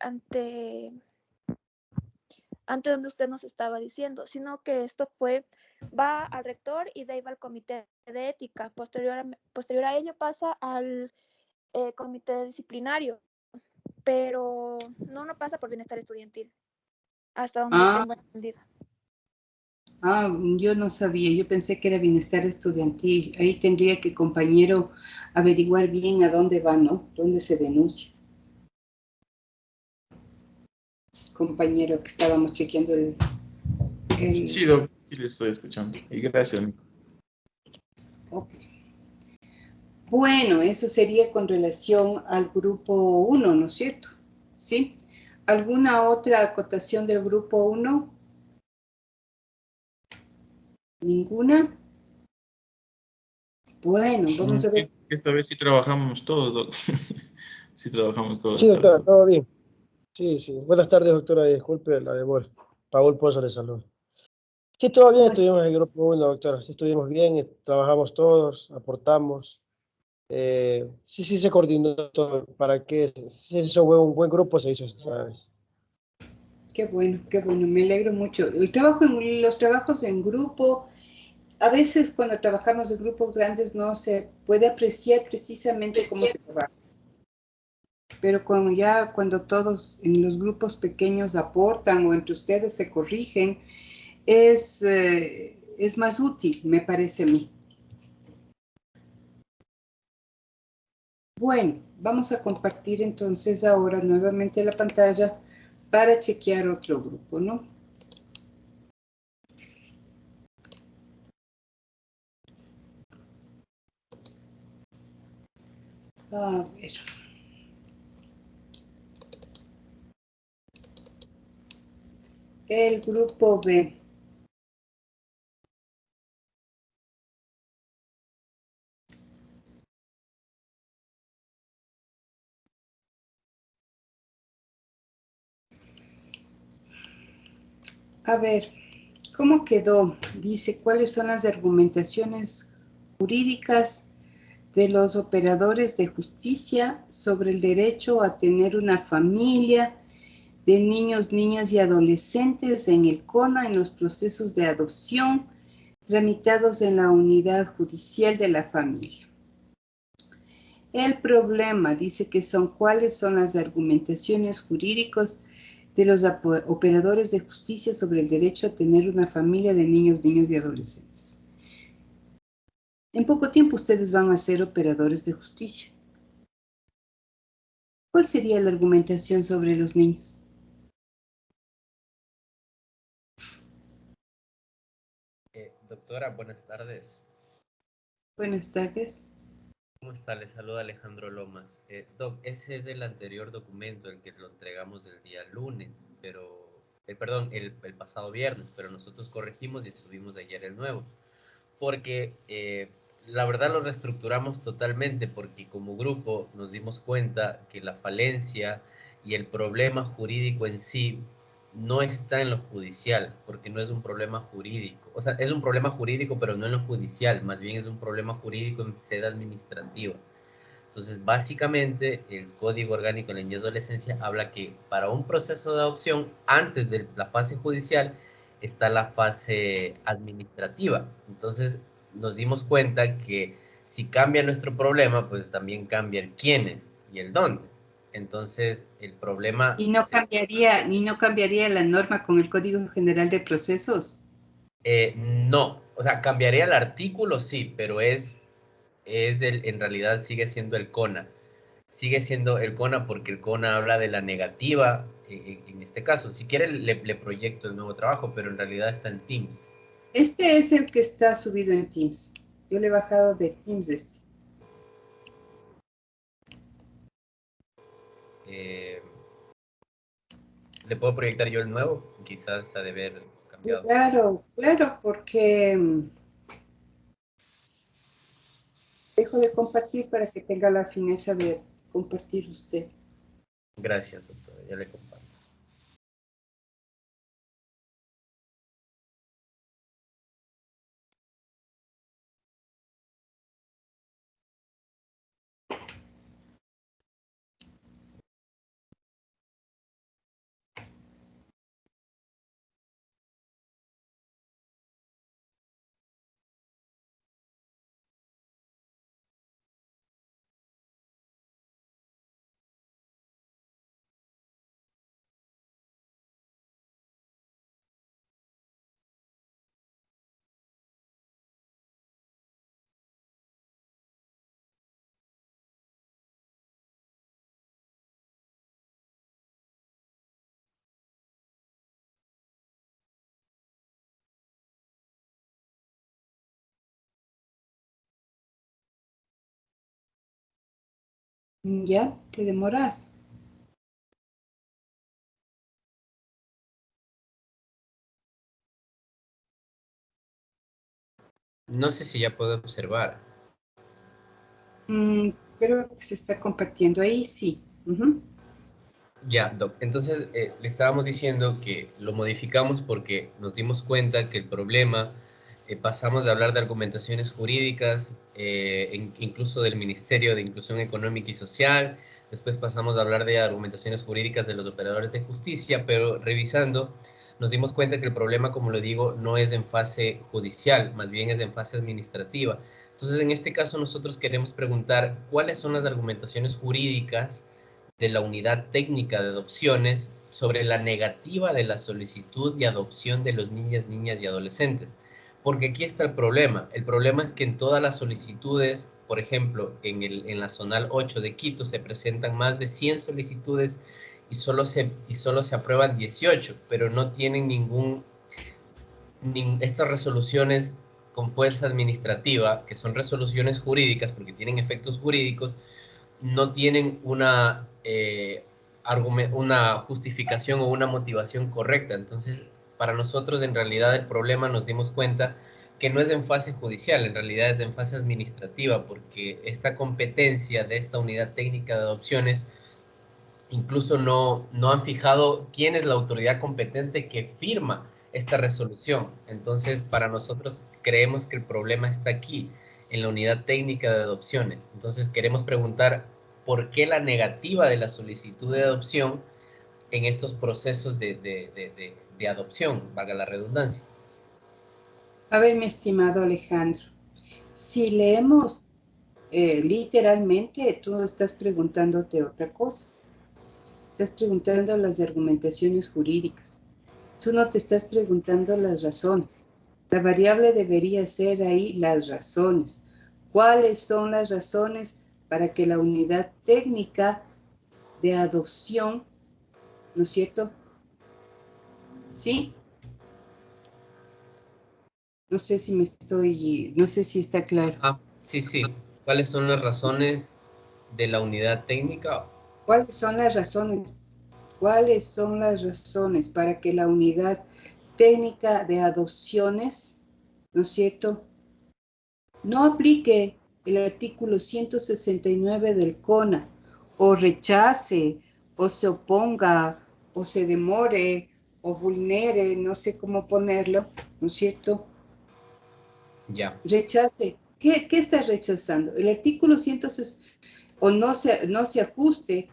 ante, ante donde usted nos estaba diciendo, sino que esto va al rector y de ahí va al comité de ética. Posterior a ello pasa al comité disciplinario, pero no pasa por bienestar estudiantil, hasta donde Ah, tengo entendido. yo no sabía, yo pensé que era bienestar estudiantil. Ahí tendría que, compañero, averiguar bien a dónde va, ¿no? ¿Dónde se denuncia? Compañero, que estábamos chequeando Sí, el... Doc, sí le estoy escuchando. Y gracias, Nico. Ok. Bueno, eso sería con relación al grupo uno, ¿no es cierto? ¿Sí? ¿Alguna otra acotación del grupo uno? ¿Ninguna? Bueno, vamos a ver. Esta vez sí trabajamos todos, Doc. Sí trabajamos todos Sí, esta vez. doctora, todo bien. Sí, sí. Buenas tardes, doctora. Disculpe la demora. Paul Pozo le saluda. Sí, todo bien, ¿Cómo está? estuvimos en el grupo 1, doctora. Sí, estuvimos bien, trabajamos todos, aportamos. Sí, sí, se coordinó todo para que se hizo un buen grupo, se hizo esta vez. Qué bueno, me alegro mucho. Los trabajos en grupo, a veces cuando trabajamos en grupos grandes no se puede apreciar precisamente cómo se trabaja. Pero cuando todos en los grupos pequeños aportan o entre ustedes se corrigen, es más útil, me parece a mí. Bueno, vamos a compartir entonces ahora nuevamente la pantalla para chequear otro grupo, ¿no? A ver. El grupo B. A ver, ¿cómo quedó? Dice, ¿cuáles son las argumentaciones jurídicas de los operadores de justicia sobre el derecho a tener una familia de niños, niñas y adolescentes en el CONA en los procesos de adopción tramitados en la unidad judicial de la familia? El problema dice que son cuáles son las argumentaciones jurídicas de los operadores de justicia sobre el derecho a tener una familia de niños, niños y adolescentes. En poco tiempo ustedes van a ser operadores de justicia. ¿Cuál sería la argumentación sobre los niños? Doctora, buenas tardes. Buenas tardes. ¿Cómo está? Le saluda Alejandro Lomas. Doc, ese es el anterior documento, el que lo entregamos el día lunes, pero, perdón, el pasado viernes, pero nosotros corregimos y subimos ayer el nuevo, porque la verdad lo reestructuramos totalmente, porque como grupo nos dimos cuenta que la falencia y el problema jurídico en sí no está en lo judicial, porque no es un problema jurídico. O sea, es un problema jurídico, pero no en lo judicial, más bien es un problema jurídico en sede administrativa. Entonces, básicamente, el Código Orgánico de la Niñez y Adolescencia habla que para un proceso de adopción, antes de la fase judicial, está la fase administrativa. Entonces, nos dimos cuenta que si cambia nuestro problema, pues también cambia el quiénes y el dónde. Entonces, el problema ¿Y no cambiaría la norma con el Código General de Procesos? no, o sea, cambiaría el artículo, sí, pero en realidad sigue siendo el CONA. Sigue siendo el CONA porque el CONA habla de la negativa, en este caso. Si quiere, le proyecto el nuevo trabajo, pero en realidad está en Teams. Este es el que está subido en Teams. Yo le he bajado de Teams este. Eh, ¿Le puedo proyectar yo el nuevo? Quizás ha de haber cambiado. Claro, claro, porque dejo de compartir para que tenga la fineza de compartir usted. Gracias, doctora. Ya le comparto. Ya, te demoras. No sé si ya puedo observar. Creo que se está compartiendo ahí, sí. Ujú. Ya, Doc. Entonces, le estábamos diciendo que lo modificamos porque nos dimos cuenta que el problema, pasamos de hablar de argumentaciones jurídicas, incluso del Ministerio de Inclusión Económica y Social, después pasamos a hablar de argumentaciones jurídicas de los operadores de justicia, pero revisando, nos dimos cuenta que el problema, como lo digo, no es en fase judicial, más bien es en fase administrativa. Entonces, en este caso, nosotros queremos preguntar cuáles son las argumentaciones jurídicas de la Unidad Técnica de Adopciones sobre la negativa de la solicitud de adopción de los niños, niñas y adolescentes. Porque aquí está el problema. El problema es que en todas las solicitudes, por ejemplo, en la zonal 8 de Quito se presentan más de 100 solicitudes y solo se aprueban 18, pero no tienen estas resoluciones con fuerza administrativa, que son resoluciones jurídicas porque tienen efectos jurídicos, no tienen una justificación o una motivación correcta. Entonces, para nosotros, en realidad, el problema nos dimos cuenta que no es en fase judicial, en realidad es en fase administrativa, porque esta competencia de esta unidad técnica de adopciones incluso no han fijado quién es la autoridad competente que firma esta resolución. Entonces, para nosotros creemos que el problema está aquí, en la unidad técnica de adopciones. Entonces, queremos preguntar por qué la negativa de la solicitud de adopción en estos procesos de adopción, valga la redundancia. A ver, mi estimado Alejandro, si leemos literalmente, tú estás preguntándote otra cosa. Estás preguntando las argumentaciones jurídicas. Tú no te estás preguntando las razones. La variable debería ser ahí las razones. ¿Cuáles son las razones para que la unidad técnica de adopción, ¿no es cierto? Sí, no sé si no sé si está claro. Sí, sí. ¿Cuáles son las razones de la unidad técnica? ¿Cuáles son las razones? ¿Cuáles son las razones para que la unidad técnica de adopciones, ¿no es cierto?, no aplique el artículo 169 del CONA, o rechace, o se oponga, o se demore, o vulnere, no sé cómo ponerlo, ¿no es cierto? Ya. Rechace. ¿Qué está rechazando? El artículo 160, o no se ajuste.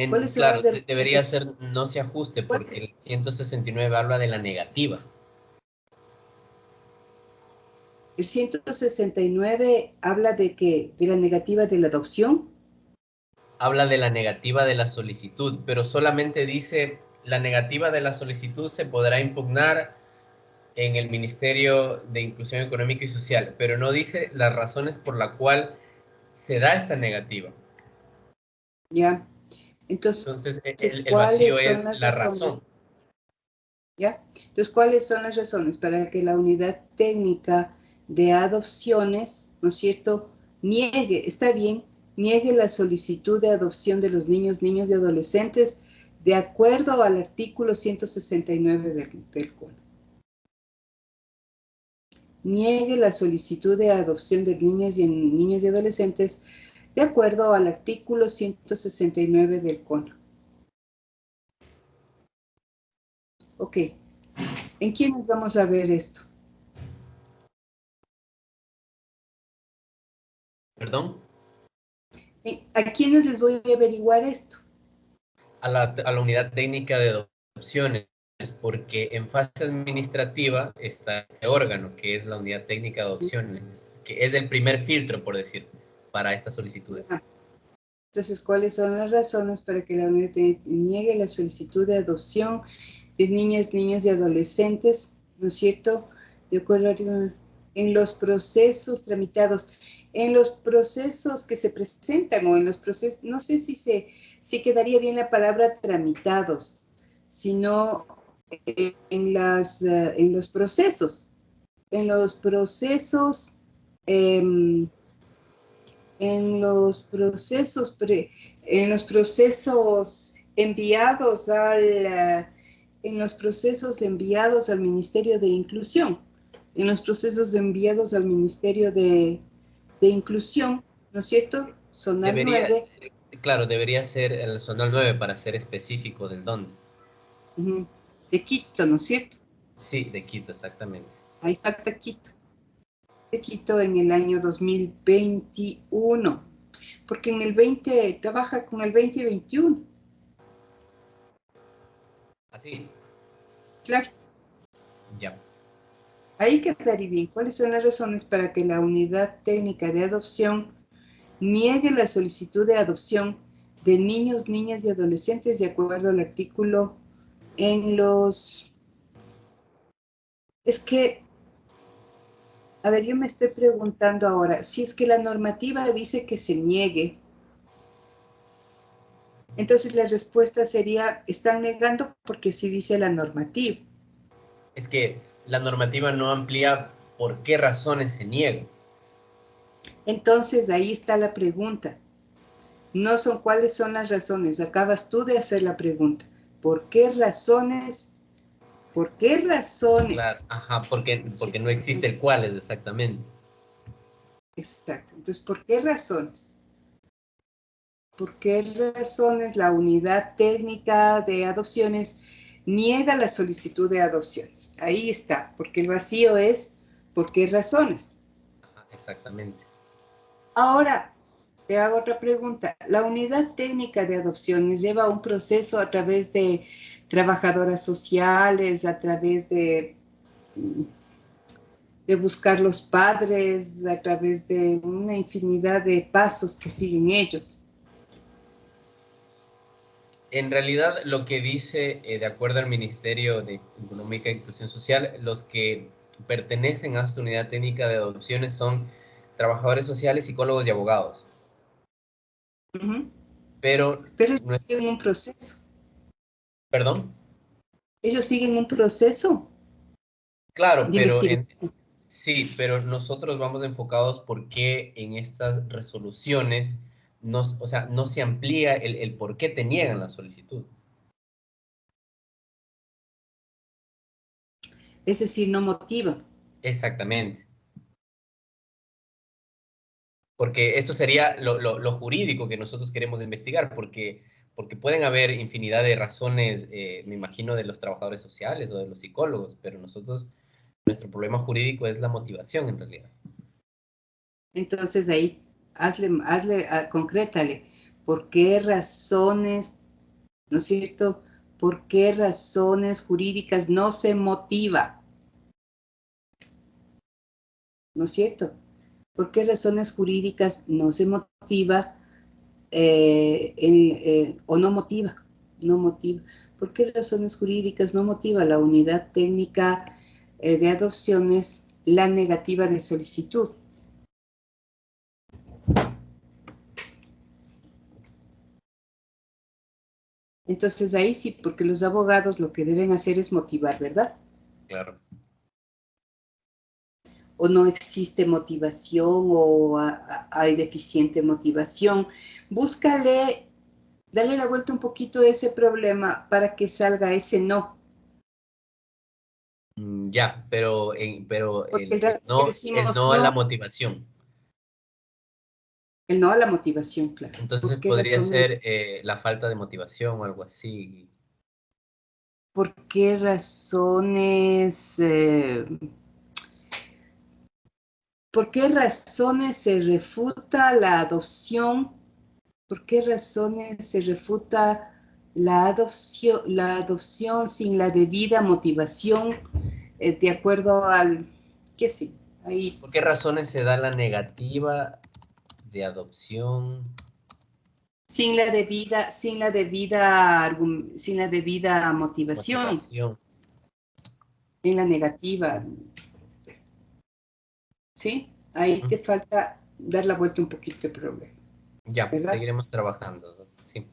¿Cuáles son Claro, las debería herramientas? ser no se ajuste porque el 169 habla de la negativa. El 169 habla de la negativa de la adopción. Habla de la negativa de la solicitud, pero solamente dice la negativa de la solicitud se podrá impugnar en el Ministerio de Inclusión Económica y Social, pero no dice las razones por la cual se da esta negativa. ¿Ya? Entonces, Entonces, el vacío ¿cuáles son es las la razón. razones? ¿Ya? Entonces, ¿cuáles son las razones para que la unidad técnica de adopciones, ¿no es cierto?, niegue, está bien, niegue la solicitud de adopción de los niños, niñas y adolescentes de acuerdo al artículo 169 del CONA. Niegue la solicitud de adopción de niños y niñas y adolescentes de acuerdo al artículo 169 del CONA. Ok. ¿En quiénes vamos a ver esto? ¿Perdón? ¿A quiénes les voy a averiguar esto? A la unidad técnica de adopciones, porque en fase administrativa está este órgano, que es la unidad técnica de adopciones, que es el primer filtro, por decir, para estas solicitudes. Entonces, ¿cuáles son las razones para que la unidad niegue la solicitud de adopción de niñas, niños y adolescentes, ¿no es cierto?, de acuerdo en los procesos tramitados, en los procesos que se presentan o en los procesos, no sé si quedaría bien la palabra tramitados, sino en los procesos, en los procesos, en los procesos enviados en los procesos enviados al Ministerio de Inclusión, en los procesos enviados al Ministerio de Inclusión, ¿no es cierto? Zonal Debería, 9. claro, debería ser el zonal 9 para ser específico del dónde. De Quito, ¿no es cierto? Sí, de Quito, exactamente. Ahí falta Quito. De Quito en el año 2021, porque en el 20 trabaja con el 2021. Así. Claro. Ya. Ahí quedaría bien. ¿Cuáles son las razones para que la unidad técnica de adopción niegue la solicitud de adopción de niños, niñas y adolescentes de acuerdo al artículo en los... Es que, a ver, yo me estoy preguntando ahora, si es que la normativa dice que se niegue, entonces la respuesta sería, están negando porque sí dice la normativa. Es que la normativa no amplía por qué razones se niega. Entonces ahí está la pregunta. No son cuáles son las razones. Acabas tú de hacer la pregunta. ¿Por qué razones? ¿Por qué razones? Claro, ajá, porque no existe el cuáles exactamente. Exacto. Entonces, ¿por qué razones? ¿Por qué razones la unidad técnica de adopciones niega la solicitud de adopciones? Ahí está, porque el vacío es ¿por qué razones? Ajá, exactamente. Ahora, te hago otra pregunta. La unidad técnica de adopciones lleva un proceso a través de trabajadoras sociales, a través de buscar los padres, a través de una infinidad de pasos que siguen ellos. En realidad, lo que dice, de acuerdo al Ministerio de Económica e Inclusión Social, los que pertenecen a esta unidad técnica de adopciones son trabajadores sociales, psicólogos y abogados. Pero, Pero ellos siguen un proceso. ¿perdón? Ellos siguen un proceso Claro, de investigación. sí, pero nosotros vamos enfocados porque en estas resoluciones no se amplía el por qué te niegan la solicitud. Es decir, no motiva. Exactamente. Porque esto sería lo jurídico que nosotros queremos investigar, porque pueden haber infinidad de razones, me imagino, de los trabajadores sociales o de los psicólogos, pero nuestro problema jurídico es la motivación en realidad. Entonces ahí, concrétale. ¿Por qué razones, no es cierto? ¿Por qué razones jurídicas no se motiva? ¿No es cierto? ¿Por qué razones jurídicas no se motiva o no motiva? No motiva. ¿Por qué razones jurídicas no motiva la unidad técnica de adopciones la negativa de solicitud? Entonces ahí sí, porque los abogados lo que deben hacer es motivar, ¿verdad? Claro. O no existe motivación o hay deficiente motivación. Búscale, dale la vuelta un poquito a ese problema para que salga ese no. Ya, pero Porque el rato que el decimos no a la no, motivación. el no a la motivación, claro. Entonces ¿Por qué podría razones? ser la falta de motivación o algo así. ¿Por qué razones? ¿Por qué razones se refuta la adopción? ¿Por qué razones se refuta la adopción sin la debida motivación de acuerdo al, qué sé, ahí, ¿Por qué razones se da la negativa de adopción? sin la debida motivación, Motivación. en la negativa, ¿sí? Ahí te falta dar la vuelta un poquito al problema, Ya, ¿verdad? seguiremos trabajando, ¿no? Sí.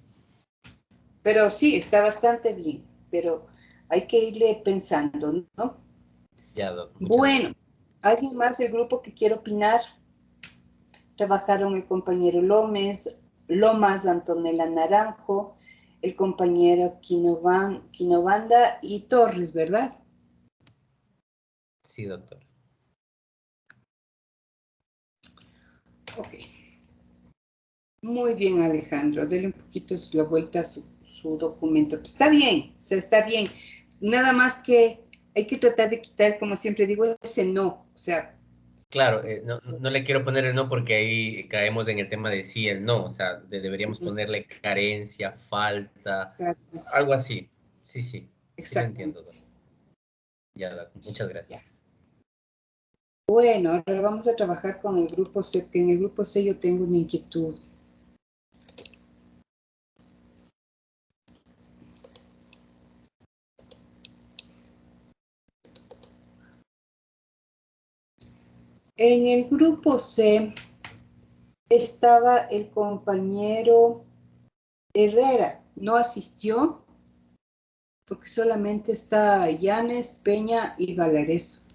Pero sí, está bastante bien, pero hay que irle pensando, ¿no? Ya, Doc, muchas Bueno, gracias. ¿alguien más del grupo que quiera opinar? trabajaron el compañero Lomas, Antonella Naranjo, el compañero Quinovanda y Torres, ¿verdad? Sí, doctor. Ok. Muy bien, Alejandro. Dele un poquito la vuelta a su documento. Pues está bien, o sea, está bien. Nada más que hay que tratar de quitar, como siempre digo, ese no. O sea, Claro, no le quiero poner el no porque ahí caemos en el tema de sí, el no. O sea, deberíamos ponerle carencia, falta, claro, pues, algo así. Sí, sí, sí lo entiendo, exactamente. doctor. Ya, muchas gracias. Ya. Bueno, ahora vamos a trabajar con el grupo C, que en el grupo C yo tengo una inquietud. En el grupo C estaba el compañero Herrera, no asistió porque solamente está Yanes, Peña y Valareso.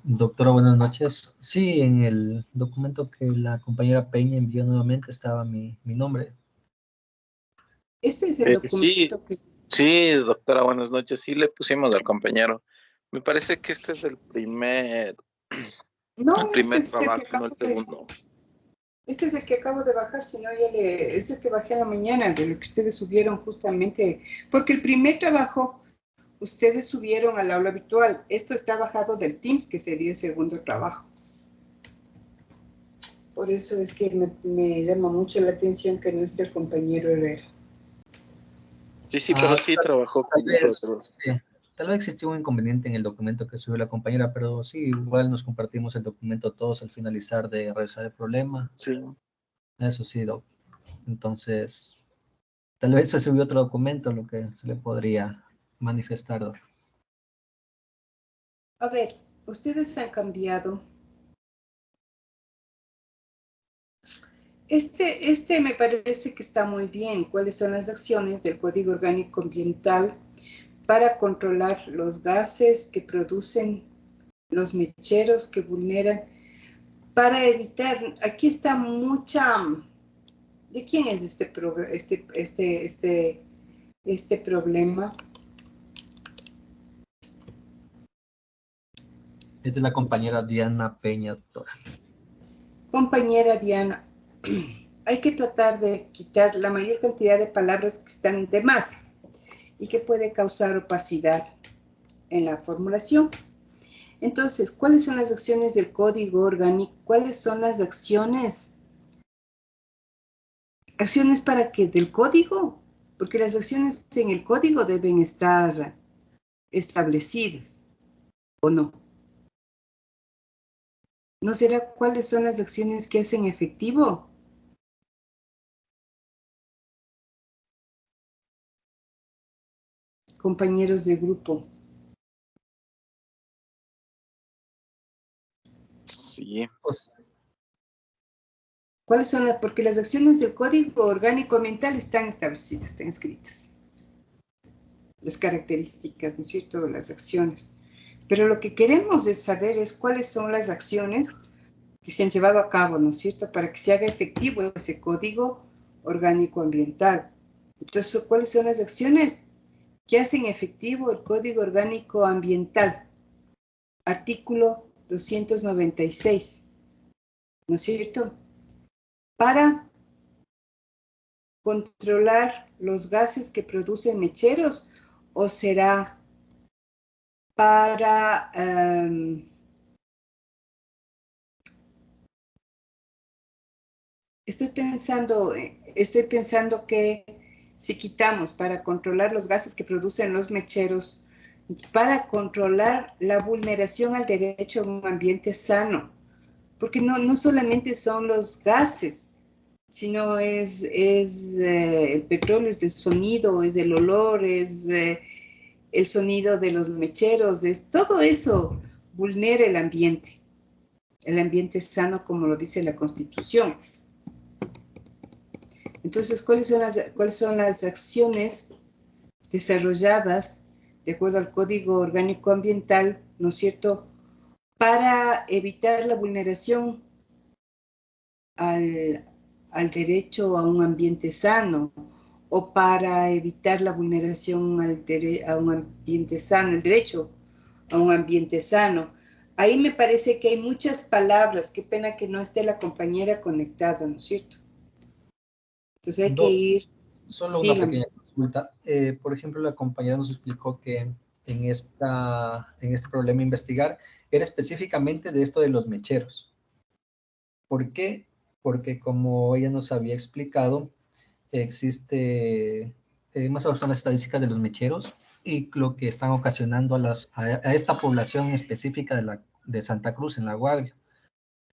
Doctora, buenas noches. Sí, en el documento que la compañera Peña envió nuevamente estaba mi nombre. Este es el Sí, documento que... sí, doctora, buenas noches. Sí, le pusimos al compañero. Me parece que este es el primer No, este es el que trabajo, no el acabo de... segundo. Este es el que acabo de bajar, si no es el que bajé a la mañana, de lo que ustedes subieron justamente, porque el primer trabajo ustedes subieron al aula habitual. Esto está bajado del Teams, que sería el segundo trabajo. Por eso es que me llama mucho la atención que no esté el compañero Herrera. Sí, pero sí trabajó Tal con vez, nosotros. sí, tal vez existió un inconveniente en el documento que subió la compañera, pero sí, igual nos compartimos el documento todos al finalizar de revisar el problema. Sí. Eso sí, doc. Entonces, tal vez se subió otro documento, lo que se le podría manifestar, doc. A ver, ustedes han cambiado. Este me parece que está muy bien. ¿Cuáles son las acciones del Código Orgánico Ambiental para controlar los gases que producen los mecheros que vulneran? Para evitar, aquí está mucha... ¿De quién es este problema? Es de la compañera Diana Peña, doctora. Compañera Diana, hay que tratar de quitar la mayor cantidad de palabras que están de más y que puede causar opacidad en la formulación. Entonces, ¿cuáles son las acciones del código orgánico? ¿Cuáles son las acciones? ¿Acciones para qué? ¿Del código? Porque las acciones en el código deben estar establecidas, ¿o no? ¿No será cuáles son las acciones que hacen efectivo? Compañeros de grupo. Sí. Pues, ¿Cuáles son las? Porque las acciones del Código Orgánico Ambiental están establecidas, están escritas. Las características, ¿no es cierto?, de las acciones. Pero lo que queremos es saber es cuáles son las acciones que se han llevado a cabo, ¿no es cierto?, para que se haga efectivo ese Código Orgánico Ambiental. Entonces, ¿cuáles son las acciones que hacen efectivo el Código Orgánico Ambiental? Artículo 296, ¿no es cierto?, para controlar los gases que producen mecheros, o será para estoy pensando que si quitamos para controlar los gases que producen los mecheros, para controlar la vulneración al derecho a un ambiente sano, porque no solamente son los gases, sino es el petróleo, es del sonido, es del olor, es el sonido de los mecheros, es todo eso vulnera el ambiente sano como lo dice la Constitución. Entonces, ¿cuáles son las acciones desarrolladas de acuerdo al Código Orgánico Ambiental, ¿no es cierto?, para evitar la vulneración al derecho a un ambiente sano, o para evitar la vulneración a un ambiente sano, el derecho a un ambiente sano. Ahí me parece que hay muchas palabras, qué pena que no esté la compañera conectada, ¿no es cierto? Entonces hay que ir, Solo una dígame. pequeña consulta. Por ejemplo, la compañera nos explicó que en este problema a investigar era específicamente de esto de los mecheros. ¿Por qué? Porque como ella nos había explicado, existe más o menos son las estadísticas de los mecheros y lo que están ocasionando a esta población específica de Santa Cruz en La Guardia.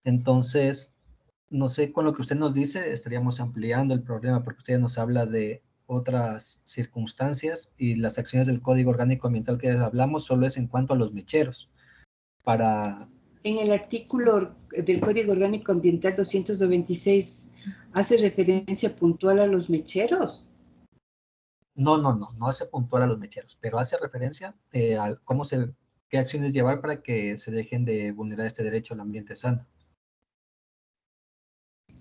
Entonces, no sé, con lo que usted nos dice, estaríamos ampliando el problema porque usted nos habla de otras circunstancias y las acciones del Código Orgánico Ambiental que hablamos solo es en cuanto a los mecheros. En el artículo del Código Orgánico Ambiental 296 hace referencia puntual a los mecheros. No hace puntual a los mecheros, pero hace referencia a qué acciones llevar para que se dejen de vulnerar este derecho al ambiente sano.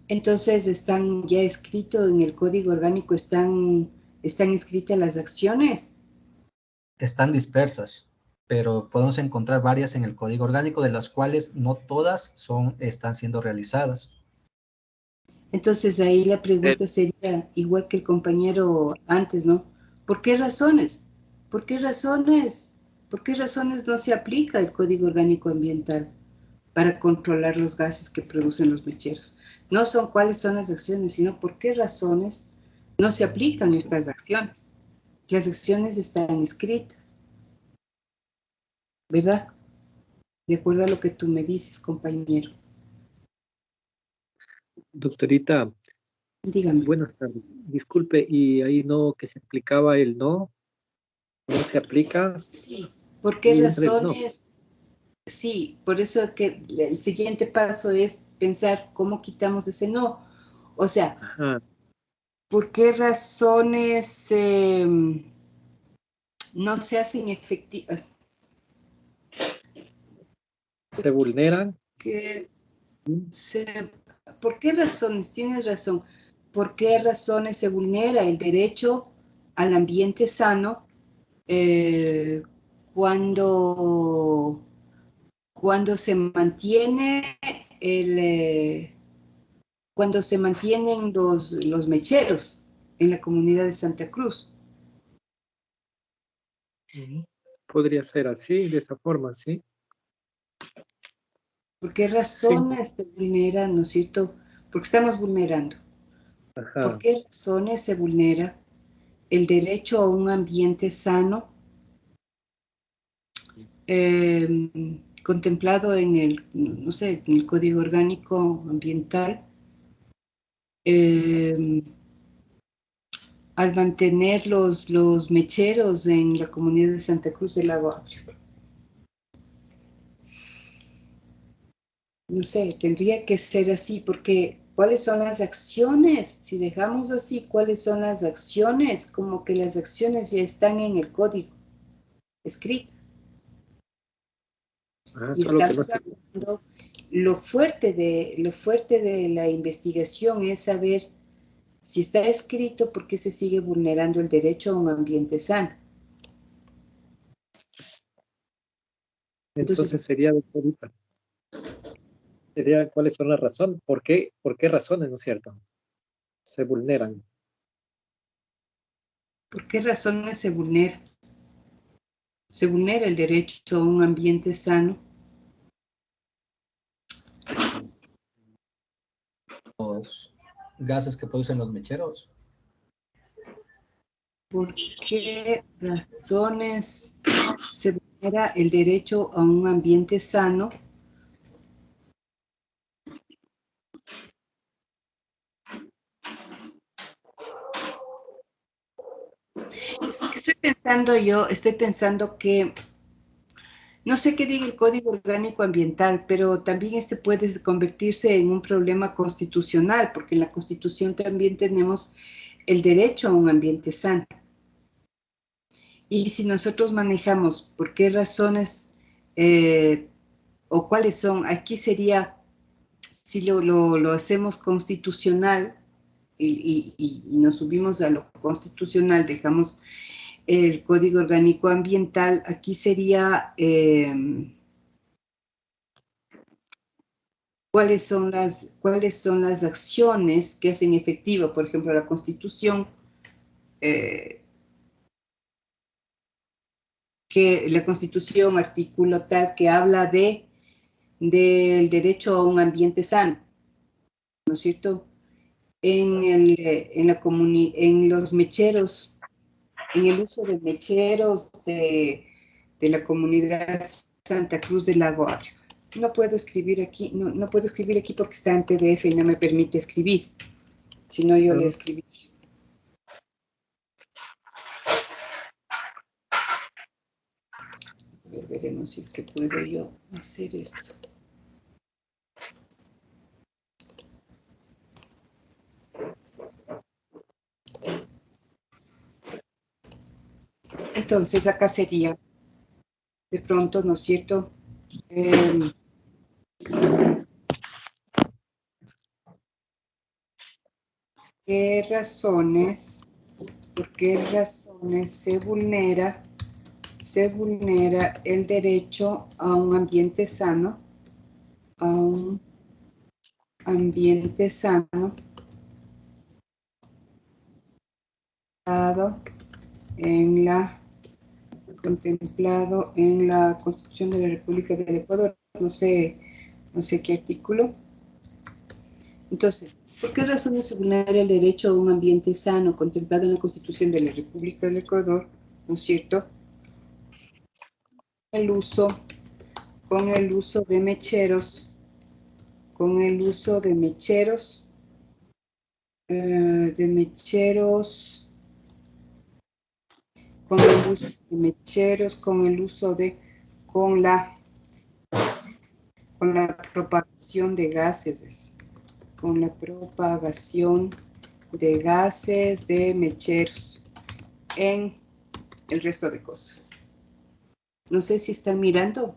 Entonces están ya escritos en el Código Orgánico, están escritas las acciones. Están dispersas, pero podemos encontrar varias en el Código Orgánico, de las cuales no todas están siendo realizadas. Entonces ahí la pregunta sería, igual que el compañero antes, ¿no? ¿Por qué razones? ¿Por qué razones no se aplica el Código Orgánico Ambiental para controlar los gases que producen los mecheros? No son cuáles son las acciones, sino por qué razones no se aplican estas acciones. Las acciones están escritas, ¿verdad? De acuerdo a lo que tú me dices, compañero. Doctorita, Dígame. buenas tardes. Disculpe, ¿y ahí no que se aplicaba el no se aplica? Sí, ¿por qué Y entra el no. razones? Sí, por eso que el siguiente paso es pensar cómo quitamos ese no. O sea, Ajá. ¿por qué razones no se hacen efectivas? ¿Se vulneran? ¿Por qué razones? Tienes razón. ¿Por qué razones se vulnera el derecho al ambiente sano cuando se mantiene cuando se mantienen los mecheros en la comunidad de Santa Cruz? Podría ser así, de esa forma, sí. ¿Por qué razones se vulnera, no es cierto? Porque estamos vulnerando. Ajá. ¿Por qué razones se vulnera el derecho a un ambiente sano contemplado en el, no sé, en el Código Orgánico Ambiental, al mantener los mecheros en la comunidad de Santa Cruz del Lago Agrio? No sé, tendría que ser así, porque ¿cuáles son las acciones? Si dejamos así, ¿cuáles son las acciones? Como que las acciones ya están en el código, escritas. Y Solo que no estamos hablando, lo fuerte de la investigación es saber si está escrito, por qué se sigue vulnerando el derecho a un ambiente sano. Entonces sería, doctorita, sería cuáles son las razones, por qué razones, ¿no es cierto? Se vulneran. ¿Por qué razones se vulnera? Se vulnera el derecho a un ambiente sano. Los gases que producen los mecheros. ¿Por qué razones se vulnera el derecho a un ambiente sano? Es que estoy pensando que, no sé qué diga el Código Orgánico Ambiental, pero también este puede convertirse en un problema constitucional, porque en la Constitución también tenemos el derecho a un ambiente sano. Y si nosotros manejamos por qué razones o cuáles son, aquí sería, si lo hacemos constitucional y nos subimos a lo constitucional, dejamos el Código Orgánico Ambiental, aquí sería cuáles son las acciones que hacen efectiva, por ejemplo, la Constitución, que la Constitución, artículo tal, que habla del derecho a un ambiente sano, ¿no es cierto? En los mecheros, en el uso de mecheros de la comunidad Santa Cruz del Lago Agrio. No puedo escribir aquí, no puedo escribir aquí porque está en PDF y no me permite escribir. Si no, yo le escribí. A ver, veremos si es que puedo yo hacer esto. Entonces, acá sería, de pronto, ¿no es cierto? ¿Por qué razones se vulnera el derecho a un ambiente sano, contemplado en la Constitución de la República del Ecuador? No sé qué artículo. Entonces, ¿por qué razones se vulnera el derecho a un ambiente sano contemplado en la Constitución de la República del Ecuador? ¿No es cierto? Con el uso de mecheros, con el uso de mecheros, con la propagación de gases, de mecheros en el resto de cosas. No sé si están mirando,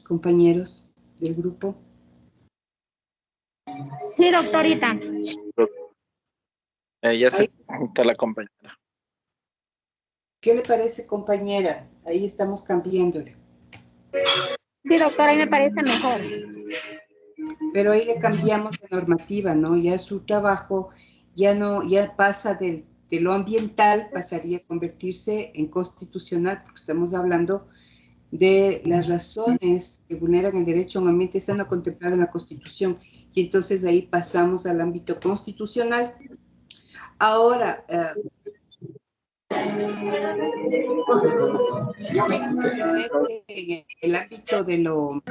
compañeros del grupo. Sí, doctorita. Ya se junta la compañera. ¿Qué le parece, compañera? Ahí estamos cambiándole. Sí, doctora, ahí me parece mejor. Pero ahí le cambiamos de normativa, ¿no? Ya su trabajo ya pasa de lo ambiental, pasaría a convertirse en constitucional, porque estamos hablando de las razones que vulneran el derecho a un ambiente sano contemplado en la Constitución. Y entonces ahí pasamos al ámbito constitucional. Ahora, si yo ven en el ámbito de lo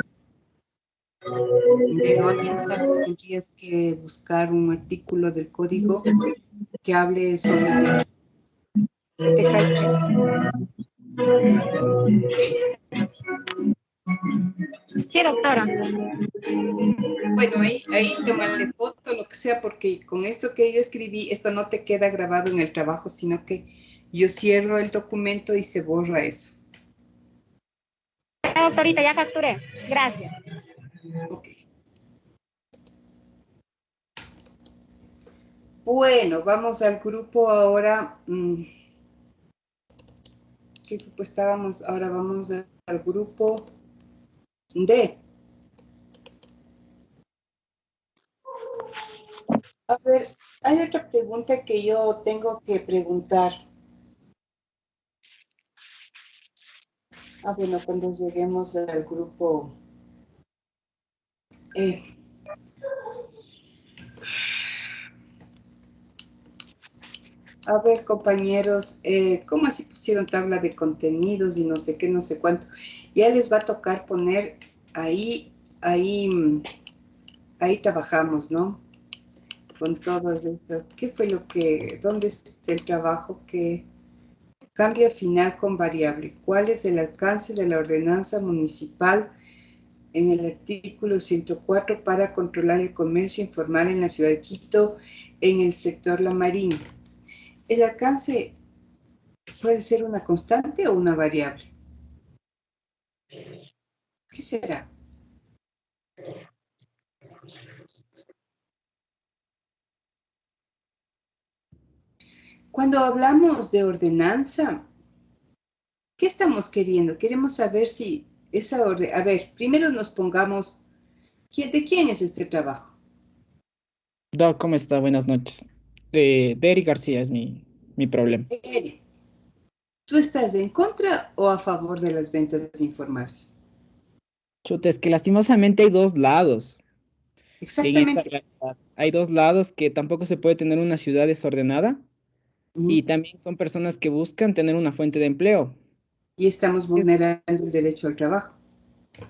ambiental, pues tendrías que buscar un artículo del código que hable sobre el derecho. Sí, doctora. Bueno, ahí tomarle foto, lo que sea, porque con esto que yo escribí, esto no te queda grabado en el trabajo, sino que yo cierro el documento y se borra eso. Doctorita, ya capturé. Gracias. Ok. Bueno, vamos al grupo ahora. ¿Qué grupo estábamos? Ahora vamos al grupo D. A ver, hay otra pregunta que yo tengo que preguntar. Bueno, cuando lleguemos al grupo E. A ver, compañeros, ¿cómo así pusieron tabla de contenidos y no sé qué, no sé cuánto? Ya les va a tocar poner ahí trabajamos, ¿no? Con todas estas. ¿Qué fue dónde es el trabajo que cambio final con variable? ¿Cuál es el alcance de la ordenanza municipal en el artículo 104 para controlar el comercio informal en la ciudad de Quito en el sector La Marina? ¿El alcance puede ser una constante o una variable? ¿Qué será? Cuando hablamos de ordenanza, ¿qué estamos queriendo? Queremos saber si esa orden... A ver, primero nos pongamos... ¿De quién es este trabajo? Doc, ¿cómo está? Buenas noches. De Eric García es mi problema. Eric, ¿tú estás en contra o a favor de las ventas informales? Chuta, es que lastimosamente hay dos lados en esta Exactamente. realidad. Hay dos lados que tampoco se puede tener una ciudad desordenada y Ujú. también son personas que buscan tener una fuente de empleo. Y estamos Es- vulnerando el derecho al trabajo.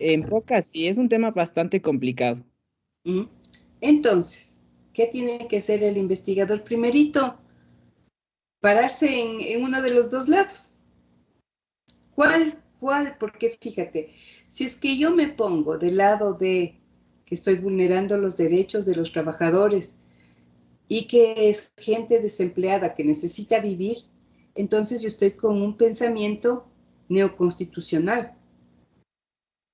en pocas, sí, es un tema bastante complicado. Ujú. Entonces, ¿qué tiene que hacer el investigador primerito? Pararse en uno de los dos lados. ¿Cuál? ¿Cuál? Porque fíjate, si es que yo me pongo del lado de que estoy vulnerando los derechos de los trabajadores y que es gente desempleada que necesita vivir, entonces yo estoy con un pensamiento neoconstitucional.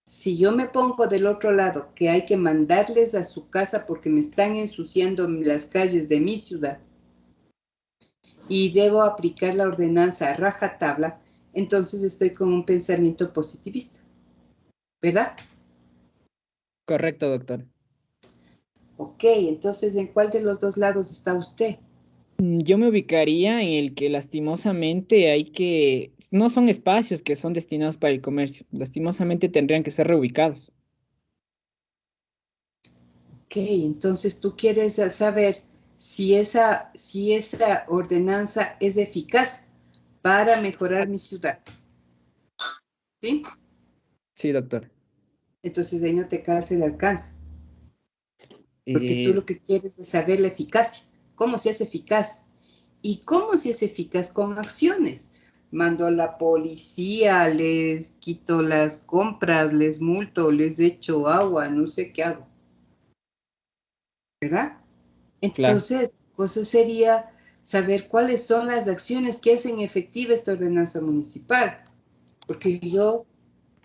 Si yo me pongo del otro lado, que hay que mandarles a su casa porque me están ensuciando las calles de mi ciudad y debo aplicar la ordenanza a rajatabla, entonces estoy con un pensamiento positivista, ¿verdad? Correcto, doctor. Ok, entonces, ¿en cuál de los dos lados está usted? Yo me ubicaría en el que lastimosamente no son espacios que son destinados para el comercio, lastimosamente tendrían que ser reubicados. Ok, entonces tú quieres saber si esa ordenanza es eficaz para mejorar mi ciudad, ¿sí? Sí, doctor. Entonces ahí no te calce el alcance, porque tú Eh, lo que quieres es saber la eficacia, cómo se hace eficaz y cómo se hace eficaz con acciones. Mando a la policía, les quito las compras, les multo, les echo agua, no sé qué hago, ¿verdad? claro. Entonces, cosa sería saber cuáles son las acciones que hacen efectiva esta ordenanza municipal. Porque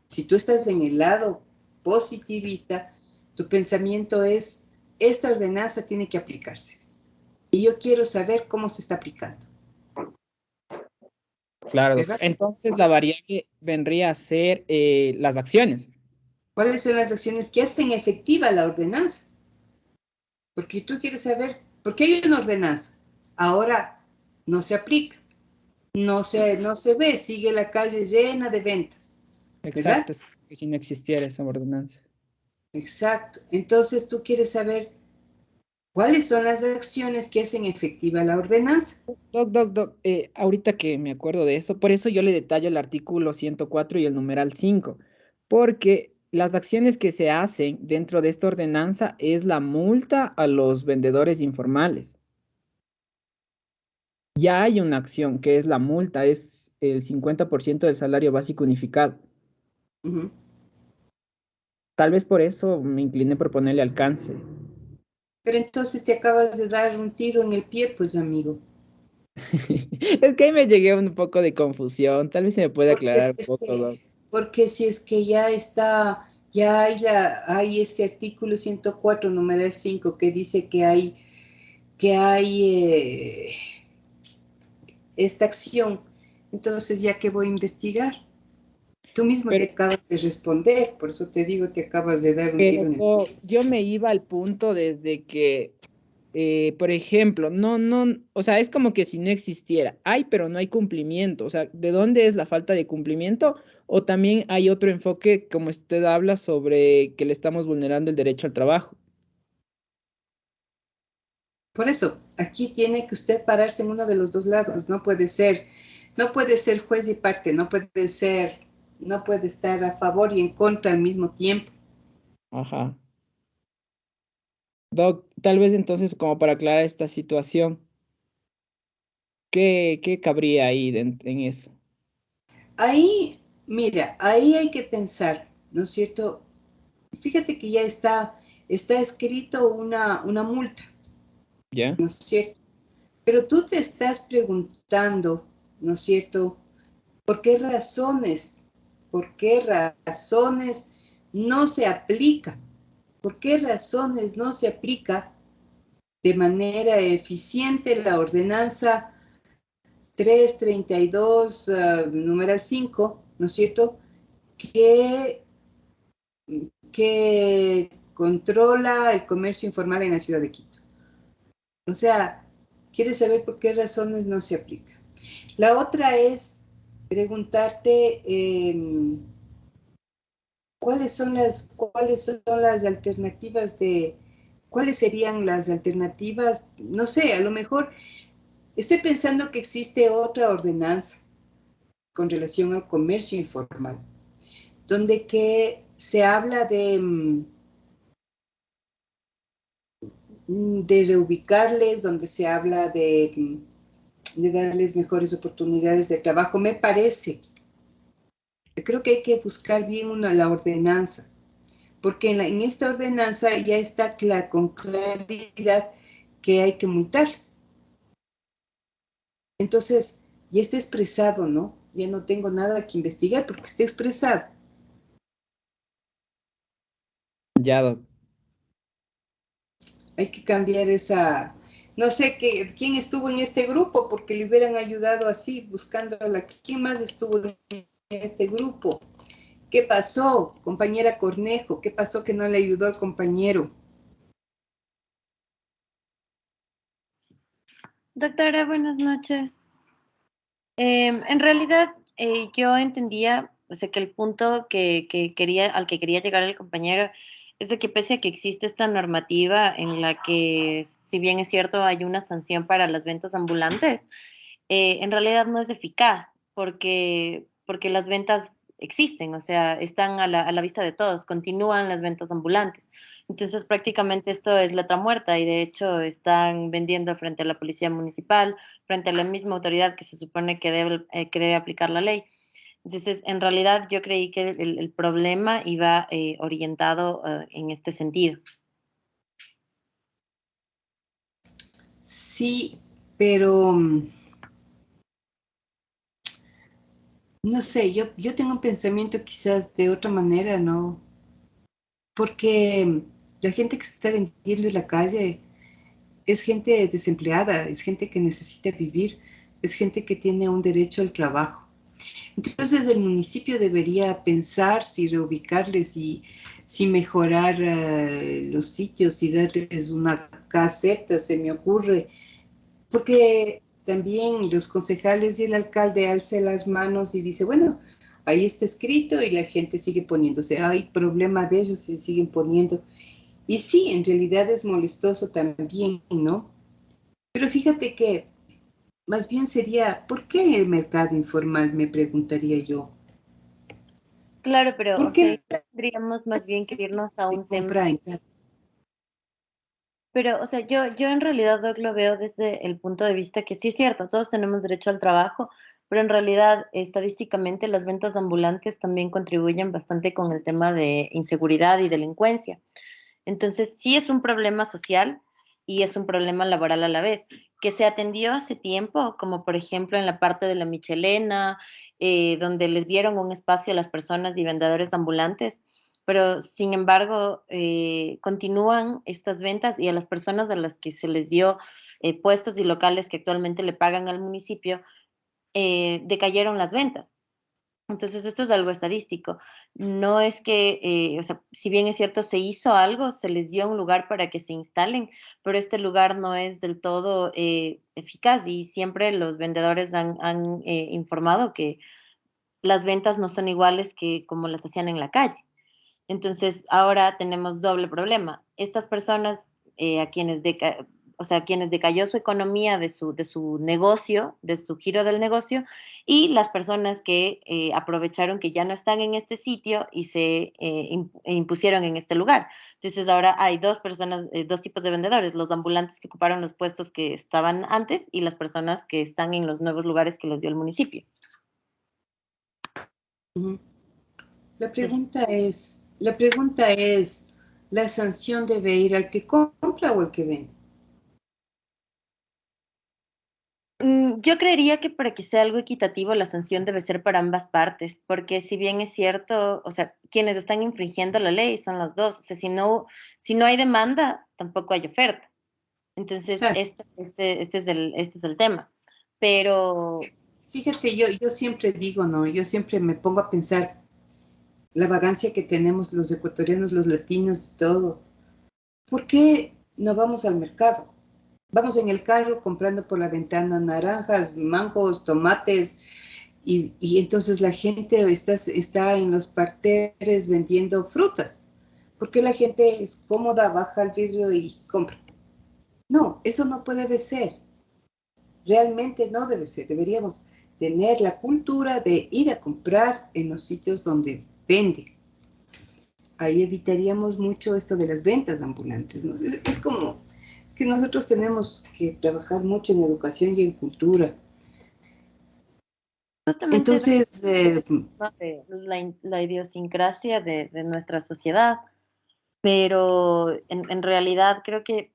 si tú estás en el lado positivista, tu pensamiento es, esta ordenanza tiene que aplicarse. Y yo quiero saber cómo se está aplicando, Claro, doctor. ¿verdad? Entonces la variable vendría a ser las acciones. ¿Cuáles son las acciones que hacen efectiva la ordenanza? Porque tú quieres saber, ¿por qué hay una ordenanza? Ahora no se aplica, no se ve, sigue la calle llena de ventas, ¿verdad? Exacto, es que si no existiera esa ordenanza. Exacto. Entonces tú quieres saber cuáles son las acciones que hacen efectiva la ordenanza. Doc, ahorita que me acuerdo de eso, por eso yo le detallo el artículo 104 y el numeral 5, porque las acciones que se hacen dentro de esta ordenanza es la multa a los vendedores informales. Ya hay una acción que es la multa, es el 50% del salario básico unificado. Ujú. Tal vez por eso me incliné por ponerle alcance. Pero entonces te acabas de dar un tiro en el pie, pues amigo. Es que ahí me llegué a un poco de confusión. Tal vez se me puede Porque aclarar si un es poco, que, Doc. porque si es que ya está, hay ese artículo 104, numeral 5, que dice que hay esta acción, entonces ya que voy a investigar. Tú mismo te Pero, acabas de responder, por eso te digo, te acabas de dar un tiro en el pero pie. yo me iba al punto desde que, por ejemplo, o sea, es como que si no existiera. Hay, pero no hay cumplimiento. O sea, ¿de dónde es la falta de cumplimiento? O también hay otro enfoque, como usted habla, sobre que le estamos vulnerando el derecho al trabajo. Por eso, aquí tiene que usted pararse en uno de los dos lados, no puede ser juez y parte, no puede estar a favor y en contra al mismo tiempo. Ajá. Doc, tal vez entonces, como para aclarar esta situación, ¿qué cabría ahí en eso? Ahí, mira, ahí hay que pensar, ¿no es cierto? Fíjate que ya está escrito una multa, ¿Ya? ¿no es cierto? Pero tú te estás preguntando, ¿no es cierto? ¿Por qué razones? ¿Por qué razones no se aplica? ¿Por qué razones no se aplica de manera eficiente la ordenanza 332, numeral 5, ¿no es cierto?, que controla el comercio informal en la ciudad de Quito. O sea, quiere saber por qué razones no se aplica. La otra es preguntarte cuáles son las alternativas cuáles serían las alternativas, no sé, a lo mejor estoy pensando que existe otra ordenanza con relación al comercio informal, donde que se habla de reubicarles, donde se habla de darles mejores oportunidades de trabajo. Me parece, creo que hay que buscar bien la ordenanza, porque en esta ordenanza ya está con claridad que hay que multarles. Entonces, ya está expresado, ¿no? Ya no tengo nada que investigar porque está expresado. Ya, doc. Hay que cambiar esa... No sé quién estuvo en este grupo porque le hubieran ayudado así, buscándola. ¿Quién más estuvo en este grupo? ¿Qué pasó, compañera Cornejo? ¿Qué pasó que no le ayudó al compañero? Doctora, buenas noches. En realidad, yo entendía, o sea, que el punto al que quería llegar el compañero es de que pese a que existe esta normativa en la que, si bien es cierto, hay una sanción para las ventas ambulantes, en realidad no es eficaz porque las ventas existen, o sea, están a la vista de todos, continúan las ventas ambulantes. Entonces, prácticamente esto es letra muerta y de hecho están vendiendo frente a la policía municipal, frente a la misma autoridad que se supone que debe aplicar la ley. Entonces, en realidad yo creí que el problema iba orientado en este sentido. Sí, pero no sé, yo tengo un pensamiento quizás de otra manera, ¿no? Porque la gente que se está vendiendo en la calle es gente desempleada, es gente que necesita vivir, es gente que tiene un derecho al trabajo. Entonces el municipio debería pensar si reubicarles y si mejorar los sitios y darles una caseta, se me ocurre, porque también los concejales y el alcalde alzan las manos y dice, bueno, ahí está escrito y la gente sigue poniéndose, hay problema de ellos y siguen poniendo. Y sí, en realidad es molestoso también, ¿no? Pero fíjate que más bien sería, ¿por qué el mercado informal? Me preguntaría yo. Claro, pero, ¿Por o sea, qué tendríamos más bien que irnos a se un tema. compra en casa? Pero, o sea, yo en realidad, Doc, lo veo desde el punto de vista que sí es cierto, todos tenemos derecho al trabajo, pero en realidad, estadísticamente, las ventas ambulantes también contribuyen bastante con el tema de inseguridad y delincuencia. Entonces, sí es un problema social y es un problema laboral a la vez, que se atendió hace tiempo, como por ejemplo en la parte de la Michelena, donde les dieron un espacio a las personas y vendedores ambulantes, pero sin embargo, continúan estas ventas y a las personas a las que se les dio puestos y locales que actualmente le pagan al municipio, decayeron las ventas. Entonces, esto es algo estadístico. No es que, o sea, si bien es cierto, se hizo algo, se les dio un lugar para que se instalen, pero este lugar no es del todo eficaz y siempre los vendedores han informado que las ventas no son iguales que como las hacían en la calle. Entonces, ahora tenemos doble problema. Estas personas a quienes o sea, a quienes decayó su economía de su negocio, de su giro del negocio, y las personas que aprovecharon que ya no están en este sitio y se impusieron en este lugar. Entonces, ahora hay dos personas, dos tipos de vendedores, los ambulantes que ocuparon los puestos que estaban antes y las personas que están en los nuevos lugares que les dio el municipio. Ujú. La pregunta es, ¿la sanción debe ir al que compra o al que vende? Yo creería que para que sea algo equitativo, la sanción debe ser para ambas partes, porque si bien es cierto, o sea, quienes están infringiendo la ley son las dos. O sea, si no hay demanda, tampoco hay oferta. Entonces, Claro. este es el tema. pero Fíjate, yo siempre digo, ¿no? Yo siempre me pongo a pensar la vagancia que tenemos los ecuatorianos, los latinos y todo. ¿Por qué no vamos al mercado? Vamos en el carro comprando por la ventana naranjas, mangos, tomates, y entonces la gente está en los parterres vendiendo frutas. Porque la gente es cómoda, baja el vidrio y compra. No, eso no puede ser. Realmente no debe ser. Deberíamos tener la cultura de ir a comprar en los sitios donde venden. Ahí evitaríamos mucho esto de las ventas ambulantes, ¿no? Es que nosotros tenemos que trabajar mucho en educación y en cultura. justamente Entonces, la idiosincrasia de nuestra sociedad, pero en realidad creo que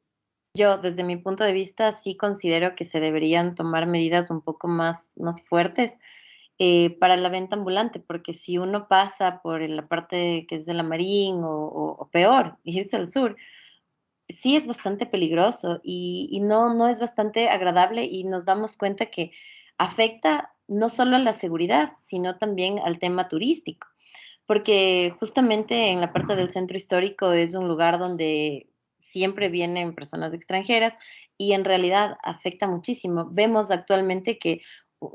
yo, desde mi punto de vista, sí considero que se deberían tomar medidas un poco más fuertes para la venta ambulante, porque si uno pasa por la parte que es de la Marín o peor, irse al sur, sí es bastante peligroso y no es bastante agradable y nos damos cuenta que afecta no solo a la seguridad, sino también al tema turístico, porque justamente en la parte del centro histórico es un lugar donde siempre vienen personas extranjeras y en realidad afecta muchísimo. Vemos actualmente que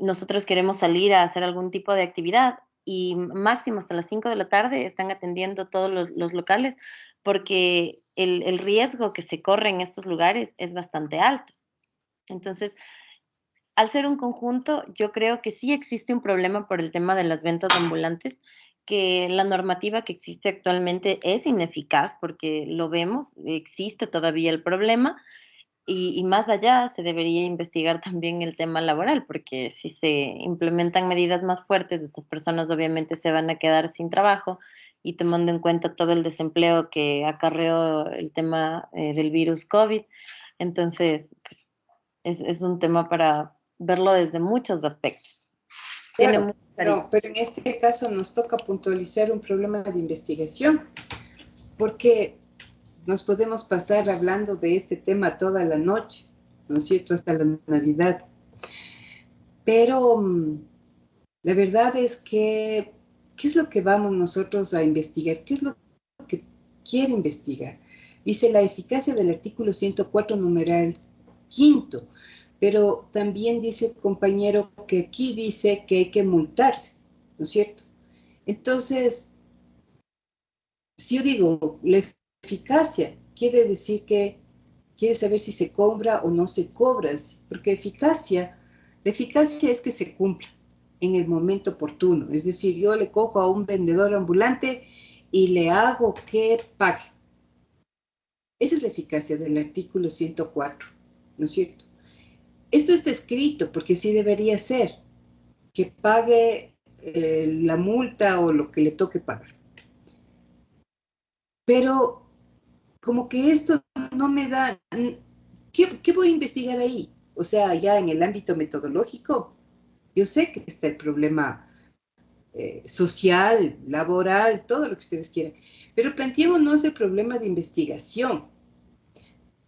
nosotros queremos salir a hacer algún tipo de actividad y máximo hasta las 5 de la tarde están atendiendo todos los locales porque el riesgo que se corre en estos lugares es bastante alto. Entonces, al ser un conjunto, yo creo que sí existe un problema por el tema de las ventas ambulantes, que la normativa que existe actualmente es ineficaz porque lo vemos, existe todavía el problema y más allá se debería investigar también el tema laboral, porque si se implementan medidas más fuertes, estas personas obviamente se van a quedar sin trabajo y tomando en cuenta todo el desempleo que acarreó el tema del virus COVID. Entonces, pues es un tema para verlo desde muchos aspectos. Tiene claro, muchas aristas. pero en este caso nos toca puntualizar un problema de investigación, porque nos podemos pasar hablando de este tema toda la noche, ¿no es cierto?, hasta la Navidad. Pero la verdad es que, ¿qué es lo que vamos nosotros a investigar? ¿Qué es lo que quiere investigar? Dice la eficacia del artículo 104, numeral quinto, pero también dice el compañero que aquí dice que hay que multarles, ¿no es cierto? Entonces, si yo digo la eficacia, quiere decir que quiere saber si se cobra o no se cobra, porque la eficacia es que se cumpla en el momento oportuno. Es decir, yo le cojo a un vendedor ambulante y le hago que pague. Esa es la eficacia del artículo 104, ¿no es cierto? Esto está escrito porque sí debería ser que pague la multa o lo que le toque pagar. Pero como que esto no me da... ¿Qué voy a investigar ahí? O sea, ya en el ámbito metodológico, yo sé que está el problema social, laboral, todo lo que ustedes quieran, pero planteémonos el problema de investigación,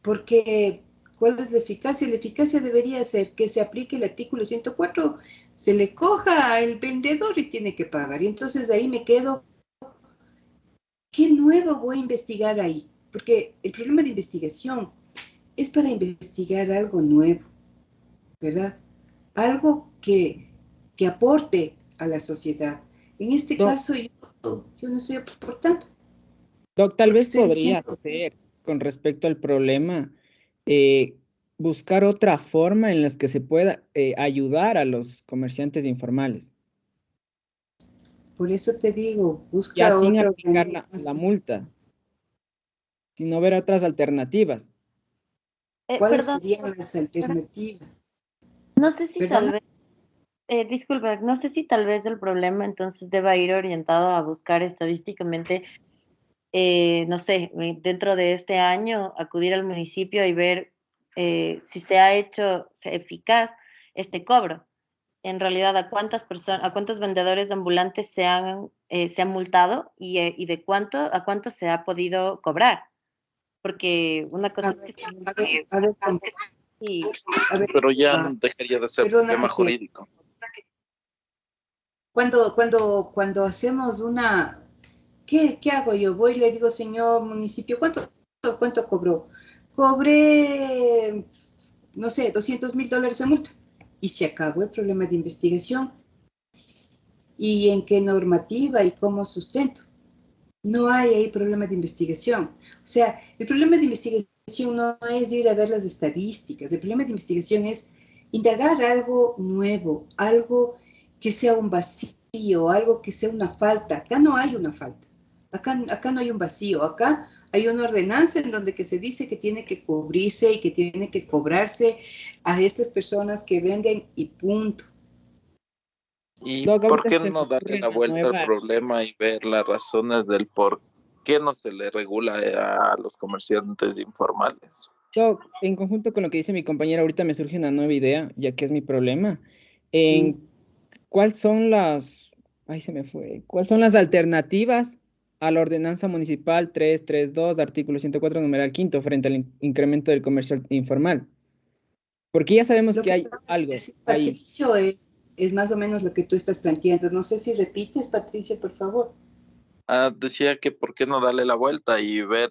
porque ¿cuál es la eficacia? La eficacia debería ser que se aplique el artículo 104, se le coja al vendedor y tiene que pagar, y entonces ahí me quedo, ¿qué nuevo voy a investigar ahí? Porque el problema de investigación es para investigar algo nuevo, ¿verdad? Algo que aporte a la sociedad. En este Doc, caso, yo no estoy aportando, Doc, tal porque vez estoy podría diciendo, ser, con respecto al problema, buscar otra forma en la que se pueda ayudar a los comerciantes informales, por eso te digo, ya busca sin otra aplicar la organización. multa, sino ver otras alternativas. ¿Cuáles Perdón, serían las alternativas? no sé si tal ¿Perdona? vez, disculpa, no sé si tal vez el problema entonces deba ir orientado a buscar estadísticamente, no sé, dentro de este año, acudir al municipio y ver si se ha hecho eficaz este cobro. En realidad, a cuántas personas, a cuántos vendedores ambulantes se han multado y de a cuánto se ha podido cobrar. Porque una cosa A es que ver, a ver, Sí. A ver, Pero ya dejaría de ser perdona tema que te- jurídico. Cuando hacemos una, ¿qué hago yo? Voy y le digo, señor municipio, ¿cuánto cobró? Cobré, no sé, $200,000 de multa. Y se acabó el problema de investigación. ¿Y en qué normativa y cómo sustento? No hay ahí problema de investigación. O sea, el problema de investigación no es ir a ver las estadísticas. El problema de investigación es indagar algo nuevo, algo que sea un vacío, algo que sea una falta. Acá no hay una falta. Acá no hay un vacío. Acá hay una ordenanza en donde que se dice que tiene que cubrirse y que tiene que cobrarse a estas personas que venden y punto. ¿Y Doc, por ahorita qué se me no darle ocurre la una vuelta al nueva. problema y ver las razones del por qué no se le regula a los comerciantes informales? Doc, en conjunto con lo que dice mi compañera, ahorita me surge una nueva idea, ya que es mi problema. ¿Cuáles son las, ay, se me fue, cuáles son las alternativas a la ordenanza municipal 332, artículo 104, numeral quinto, frente al incremento del comercio informal? Porque ya sabemos Lo que que hay algo dice ahí. Patricio es más o menos lo que tú estás planteando. No sé si repites, Patricia, por favor. Decía que por qué no darle la vuelta y ver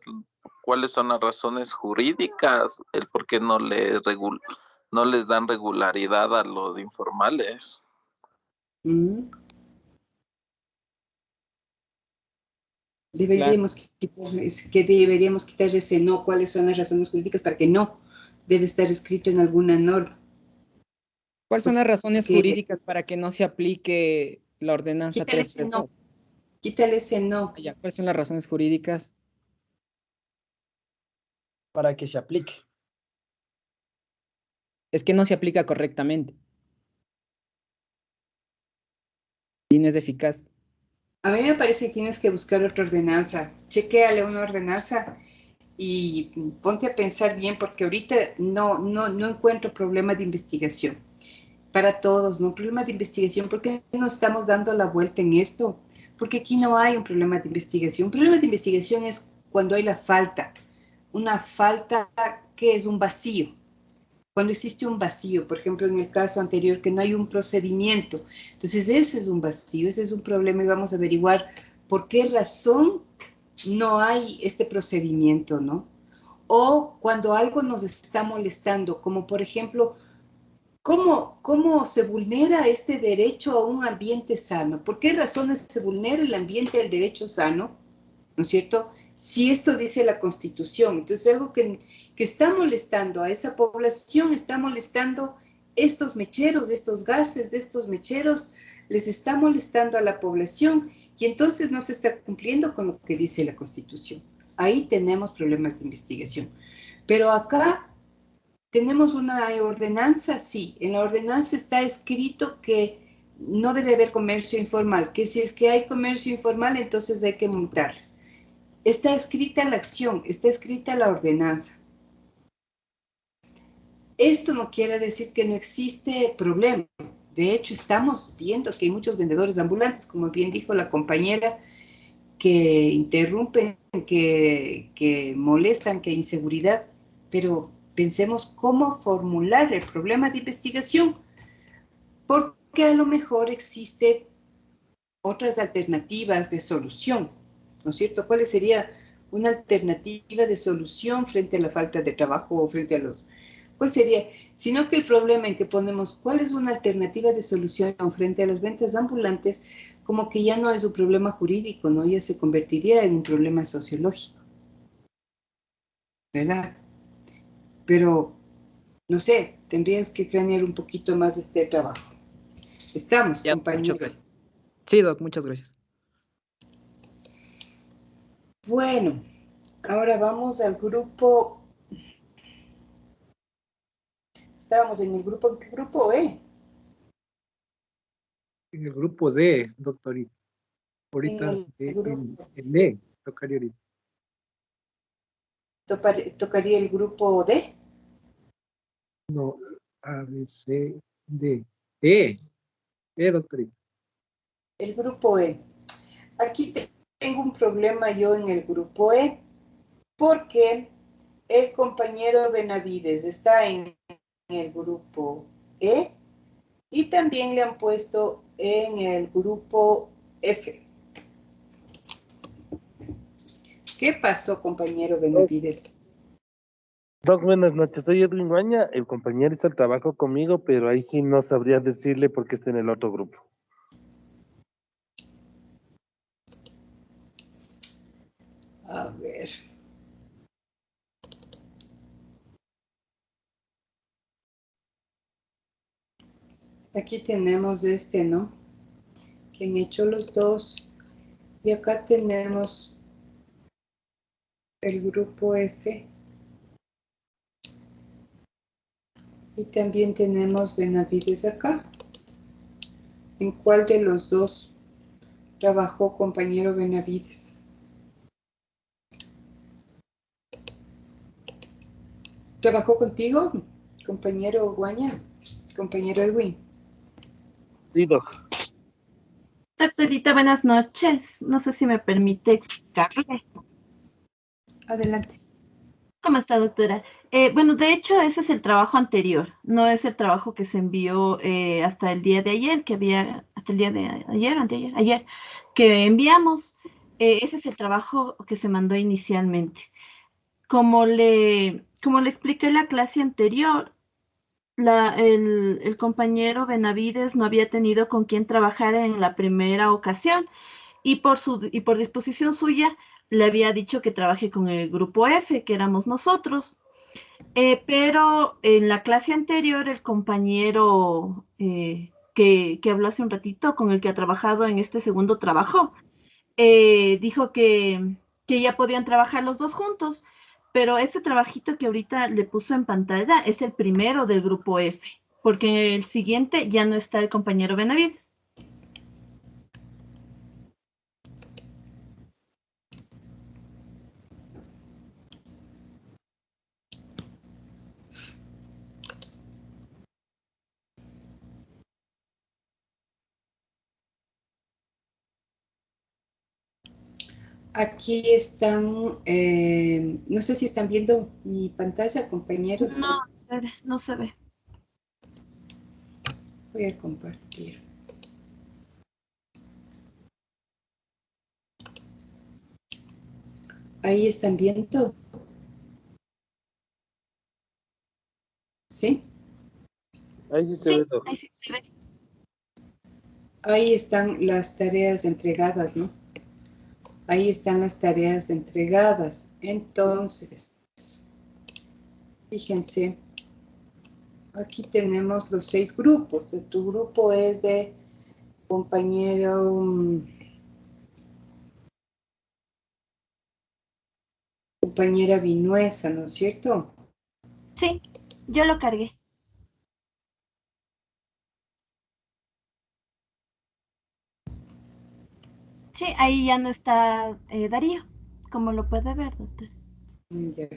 cuáles son las razones jurídicas, el por qué no no les dan regularidad a los informales. Deberíamos quitar ese no. ¿Cuáles son las razones jurídicas para que no? Debe estar escrito en alguna norma. ¿Cuáles son las razones Porque jurídicas para que no se aplique la ordenanza quítale ese no. 332? Quítale ese no. Ya, ¿cuáles son las razones jurídicas? Para que se aplique. Es que no se aplica correctamente. Y no es eficaz. A mí me parece que tienes que buscar otra ordenanza. Chequéale una ordenanza y ponte a pensar bien, porque ahorita no encuentro problema de investigación. Para todos, ¿no? Problema de investigación. ¿Por qué no estamos dando la vuelta en esto? Porque aquí no hay un problema de investigación. Un problema de investigación es cuando hay la falta. Una falta que es un vacío. Cuando existe un vacío, por ejemplo, en el caso anterior, que no hay un procedimiento. Entonces, ese es un vacío, ese es un problema y vamos a averiguar por qué razón no hay este procedimiento, ¿no? O cuando algo nos está molestando, como por ejemplo, ¿cómo se vulnera este derecho a un ambiente sano? ¿Por qué razones se vulnera el ambiente del derecho sano? ¿No es cierto? Si esto dice la Constitución, entonces algo que está molestando a esa población, está molestando estos mecheros, estos gases de estos mecheros, les está molestando a la población y entonces no se está cumpliendo con lo que dice la Constitución. Ahí tenemos problemas de investigación. Pero acá tenemos una ordenanza, sí, en la ordenanza está escrito que no debe haber comercio informal, que si es que hay comercio informal, entonces hay que multarles. Está escrita la acción, está escrita la ordenanza. Esto no quiere decir que no existe problema. De hecho, estamos viendo que hay muchos vendedores ambulantes, como bien dijo la compañera, que interrumpen, que molestan, que hay inseguridad, pero pensemos cómo formular el problema de investigación, porque a lo mejor existen otras alternativas de solución, ¿no es cierto? ¿Cuál sería una alternativa de solución frente a la falta de trabajo o frente a los... ¿Cuál sería? Sino que el problema en que ponemos cuál es una alternativa de solución frente a las ventas ambulantes, como que ya no es un problema jurídico, ¿no? Ya se convertiría en un problema sociológico, ¿verdad? Pero, no sé, tendrías que cranear un poquito más este trabajo. Estamos, Ya, muchas compañeros. gracias. Sí, Doc, muchas gracias. Bueno, ahora vamos al grupo. Estábamos en el grupo, ¿qué grupo E? En el grupo D, doctorita. En Ahorita el grupo. en E, tocaría ahorita. ¿Tocaría el grupo D? No, A, B, C, D. E, doctorita. El grupo E. Aquí tengo un problema yo en el grupo E, porque el compañero Benavides está en el grupo E y también le han puesto en el grupo F. ¿Qué pasó, compañero Benavides? Doc, buenas noches. Soy Edwin Guaña. El compañero hizo el trabajo conmigo, pero ahí sí no sabría decirle por qué está en el otro grupo. A ver. Aquí tenemos este, ¿no? Que han hecho los dos. Y acá tenemos el grupo F. Y también tenemos Benavides acá. ¿En cuál de los dos trabajó compañero Benavides? ¿Trabajó contigo, compañero Guaña? Compañero Edwin. Sí, Doc. Doctorita, buenas noches. No sé si me permite explicarle. Adelante. ¿Cómo está, doctora? Bueno, de hecho, ese es el trabajo anterior. No es el trabajo que se envió hasta el día de ayer, hasta el día de ayer, anteayer, ayer, que enviamos. Ese es el trabajo que se mandó inicialmente. Como le expliqué en la clase anterior, el compañero Benavides no había tenido con quién trabajar en la primera ocasión y por disposición suya le había dicho que trabaje con el grupo F, que éramos nosotros. Pero en la clase anterior el compañero que habló hace un ratito, con el que ha trabajado en este segundo trabajo, dijo que ya podían trabajar los dos juntos, pero este trabajito que ahorita le puso en pantalla es el primero del grupo F, porque en el siguiente ya no está el compañero Benavides. Aquí están, no sé si están viendo mi pantalla, compañeros. No se ve. Voy a compartir. Ahí están viendo. ¿Sí? Ahí sí se ve, Doc. Ahí sí se ve. Ahí están las tareas entregadas, ¿no? Ahí están las tareas entregadas. Entonces, fíjense, aquí tenemos los 6 grupos. Tu grupo es de compañera Vinuesa, ¿no es cierto? Sí, yo lo cargué. Sí, ahí ya no está Darío, como lo puede ver, doctor. Ya.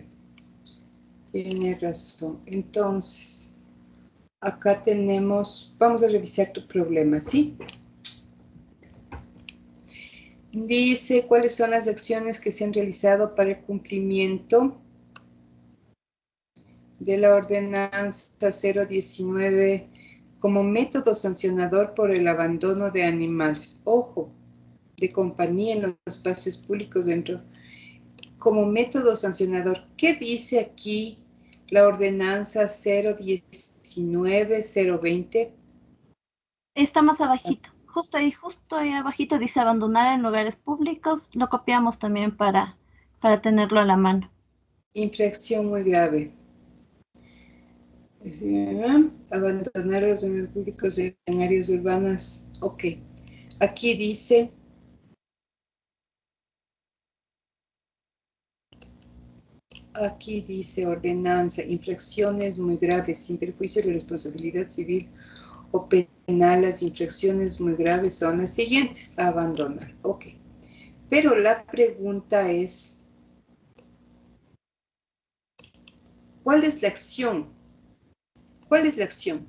Tiene razón. Entonces, acá tenemos, vamos a revisar tu problema, ¿sí? Dice, ¿cuáles son las acciones que se han realizado para el cumplimiento de la ordenanza 019 como método sancionador por el abandono de animales? Ojo, de compañía en los espacios públicos dentro. Como método sancionador, ¿qué dice aquí la ordenanza 019-020? Está más abajito, justo ahí abajito dice abandonar en lugares públicos. Lo copiamos también para tenerlo a la mano. Infracción muy grave. Abandonar los lugares públicos en áreas urbanas. Ok. Aquí dice... Aquí dice ordenanza, infracciones muy graves, sin perjuicio de la responsabilidad civil o penal. Las infracciones muy graves son las siguientes: abandonar. Ok. Pero la pregunta es, ¿cuál es la acción? ¿Cuál es la acción?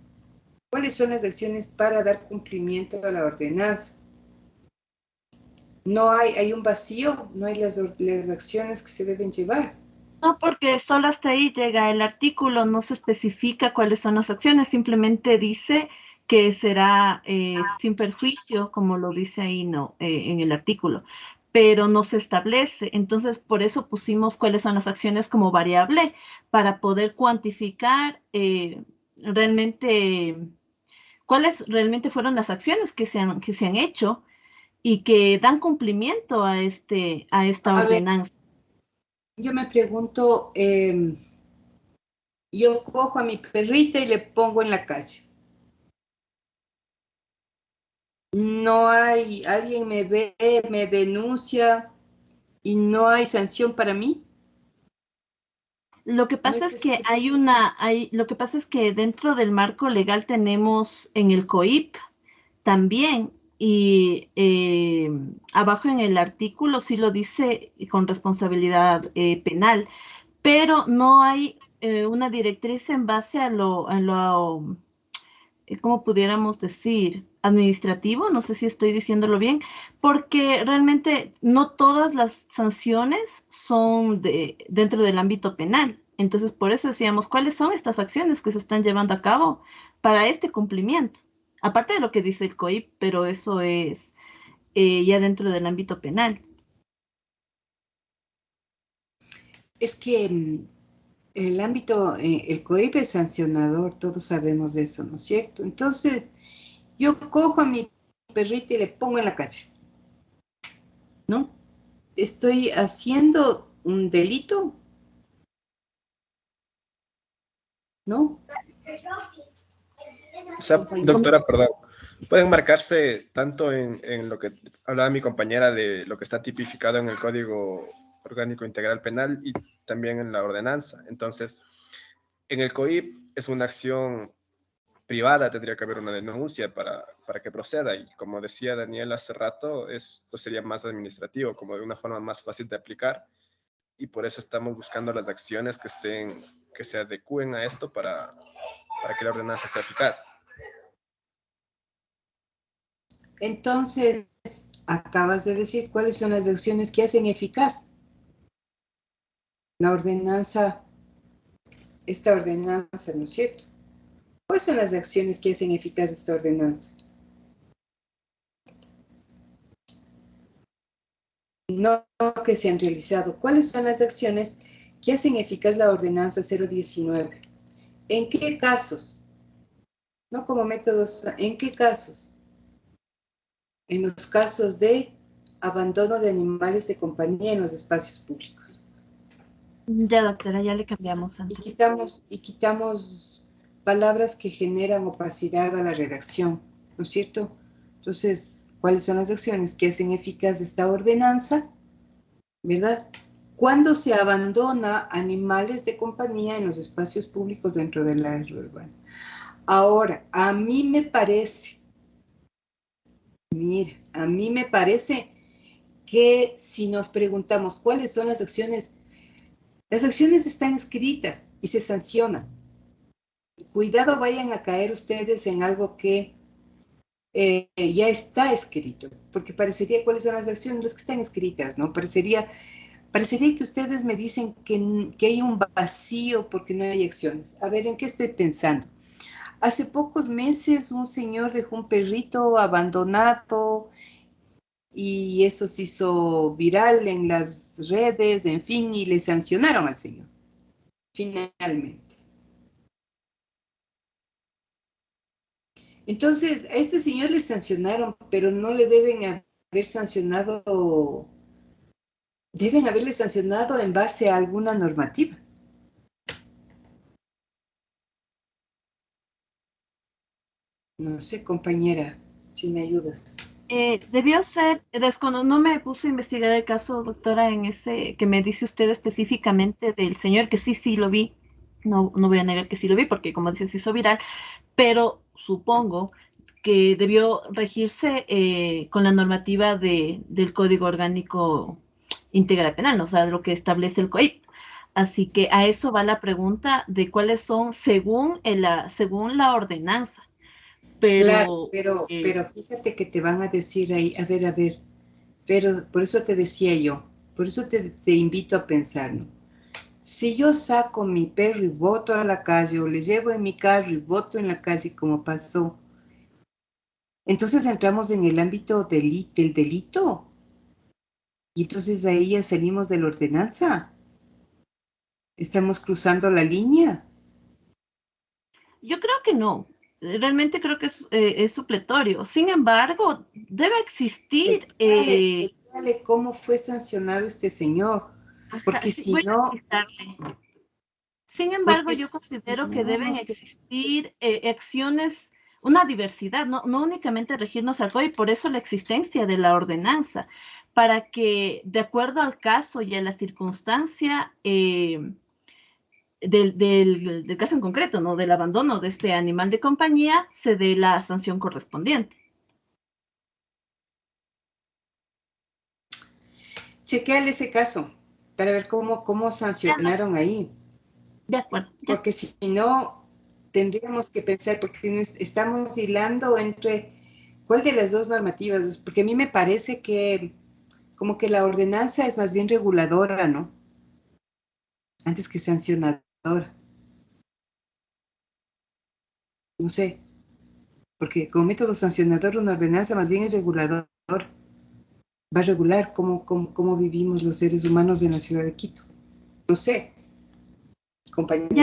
¿Cuáles son las acciones para dar cumplimiento a la ordenanza? No hay un vacío, no hay las acciones que se deben llevar. No, porque solo hasta ahí llega el artículo, no se especifica cuáles son las acciones, simplemente dice que será sin perjuicio, como lo dice ahí no, en el artículo, pero no se establece. Entonces, por eso pusimos cuáles son las acciones como variable, para poder cuantificar realmente cuáles realmente fueron las acciones que se han hecho y que dan cumplimiento a esta A ver, ordenanza. yo me pregunto, yo cojo a mi perrita y le pongo en la calle. No hay, alguien me ve, me denuncia y no hay sanción para mí. Lo que pasa es que lo que pasa es que dentro del marco legal tenemos en el COIP también, y abajo en el artículo sí lo dice con responsabilidad penal, pero no hay una directriz en base a lo ¿cómo pudiéramos decir? Administrativo, no sé si estoy diciéndolo bien, porque realmente no todas las sanciones son dentro del ámbito penal. Entonces, por eso decíamos, ¿cuáles son estas acciones que se están llevando a cabo para este cumplimiento? Aparte de lo que dice el COIP, pero eso es ya dentro del ámbito penal. Es que el ámbito, el COIP es sancionador, todos sabemos de eso, ¿no es cierto? Entonces, yo cojo a mi perrita y le pongo en la calle, ¿no? ¿Estoy haciendo un delito? ¿No? O sea, doctora, perdón, pueden marcarse tanto en lo que hablaba mi compañera de lo que está tipificado en el Código Orgánico Integral Penal y también en la ordenanza. Entonces, en el COIP es una acción privada, tendría que haber una denuncia para que proceda. Y como decía Daniel hace rato, esto sería más administrativo, como de una forma más fácil de aplicar. Y por eso estamos buscando las acciones que se adecúen a esto para que la ordenanza sea eficaz. Entonces, acabas de decir cuáles son las acciones que hacen eficaz la ordenanza, esta ordenanza, ¿no es cierto? ¿Cuáles son las acciones que hacen eficaz esta ordenanza? No que se han realizado. ¿Cuáles son las acciones que hacen eficaz la ordenanza 019? ¿En qué casos? No como métodos, ¿en qué casos? En los casos de abandono de animales de compañía en los espacios públicos. Ya, doctora, ya le cambiamos. Y quitamos palabras que generan opacidad a la redacción, ¿no es cierto? Entonces, ¿cuáles son las acciones que hacen eficaz esta ordenanza? ¿Verdad? Cuando se abandona animales de compañía en los espacios públicos dentro del área urbana. Ahora, a mí me parece, mira, a mí me parece que si nos preguntamos cuáles son las acciones están escritas y se sancionan. Cuidado, vayan a caer ustedes en algo que ya está escrito, porque parecería cuáles son las acciones, las que están escritas, ¿no? Parecería que ustedes me dicen que hay un vacío porque no hay acciones. A ver, ¿en qué estoy pensando? Hace pocos meses un señor dejó un perrito abandonado y eso se hizo viral en las redes, en fin, y le sancionaron al señor, finalmente. Entonces, a este señor le sancionaron, pero no le deben haber sancionado, deben haberle sancionado en base a alguna normativa. No sé, compañera, si me ayudas. Debió ser, no me puse a investigar el caso, doctora, en ese que me dice usted específicamente del señor, que sí lo vi, no voy a negar que sí lo vi, porque como dice, se hizo viral, pero supongo que debió regirse con la normativa del Código Orgánico Integral Penal, o sea, lo que establece el COIP. Así que a eso va la pregunta de cuáles son según la ordenanza. Claro, pero fíjate que te van a decir ahí, a ver, pero por eso te decía yo, por eso te invito a pensar, ¿no? Si yo saco mi perro y boto a la calle, o le llevo en mi carro y boto en la calle como pasó, entonces entramos en el ámbito del delito. Y entonces ahí ya salimos de la ordenanza. Estamos cruzando la línea. Yo creo que no. Realmente creo que es supletorio. Sin embargo, debe existir. Explícale cómo fue sancionado este señor. Porque Sí, si voy a no. explicarle. Sin embargo, Porque yo si considero que no, deben existir acciones, una diversidad, no únicamente regirnos al código, y por eso la existencia de la ordenanza, para que de acuerdo al caso y a la circunstancia del caso en concreto, ¿no? Del abandono de este animal de compañía, se dé la sanción correspondiente. chequeale ese caso para ver cómo sancionaron ahí. De acuerdo. Porque si no, tendríamos que pensar, porque estamos hilando entre cuál de las dos normativas, porque a mí me parece que como que la ordenanza es más bien reguladora, ¿no? Antes que sancionadora. No sé, porque como método sancionador una ordenanza más bien es regulador. Va a regular cómo vivimos los seres humanos en la ciudad de Quito. No sé, compañero.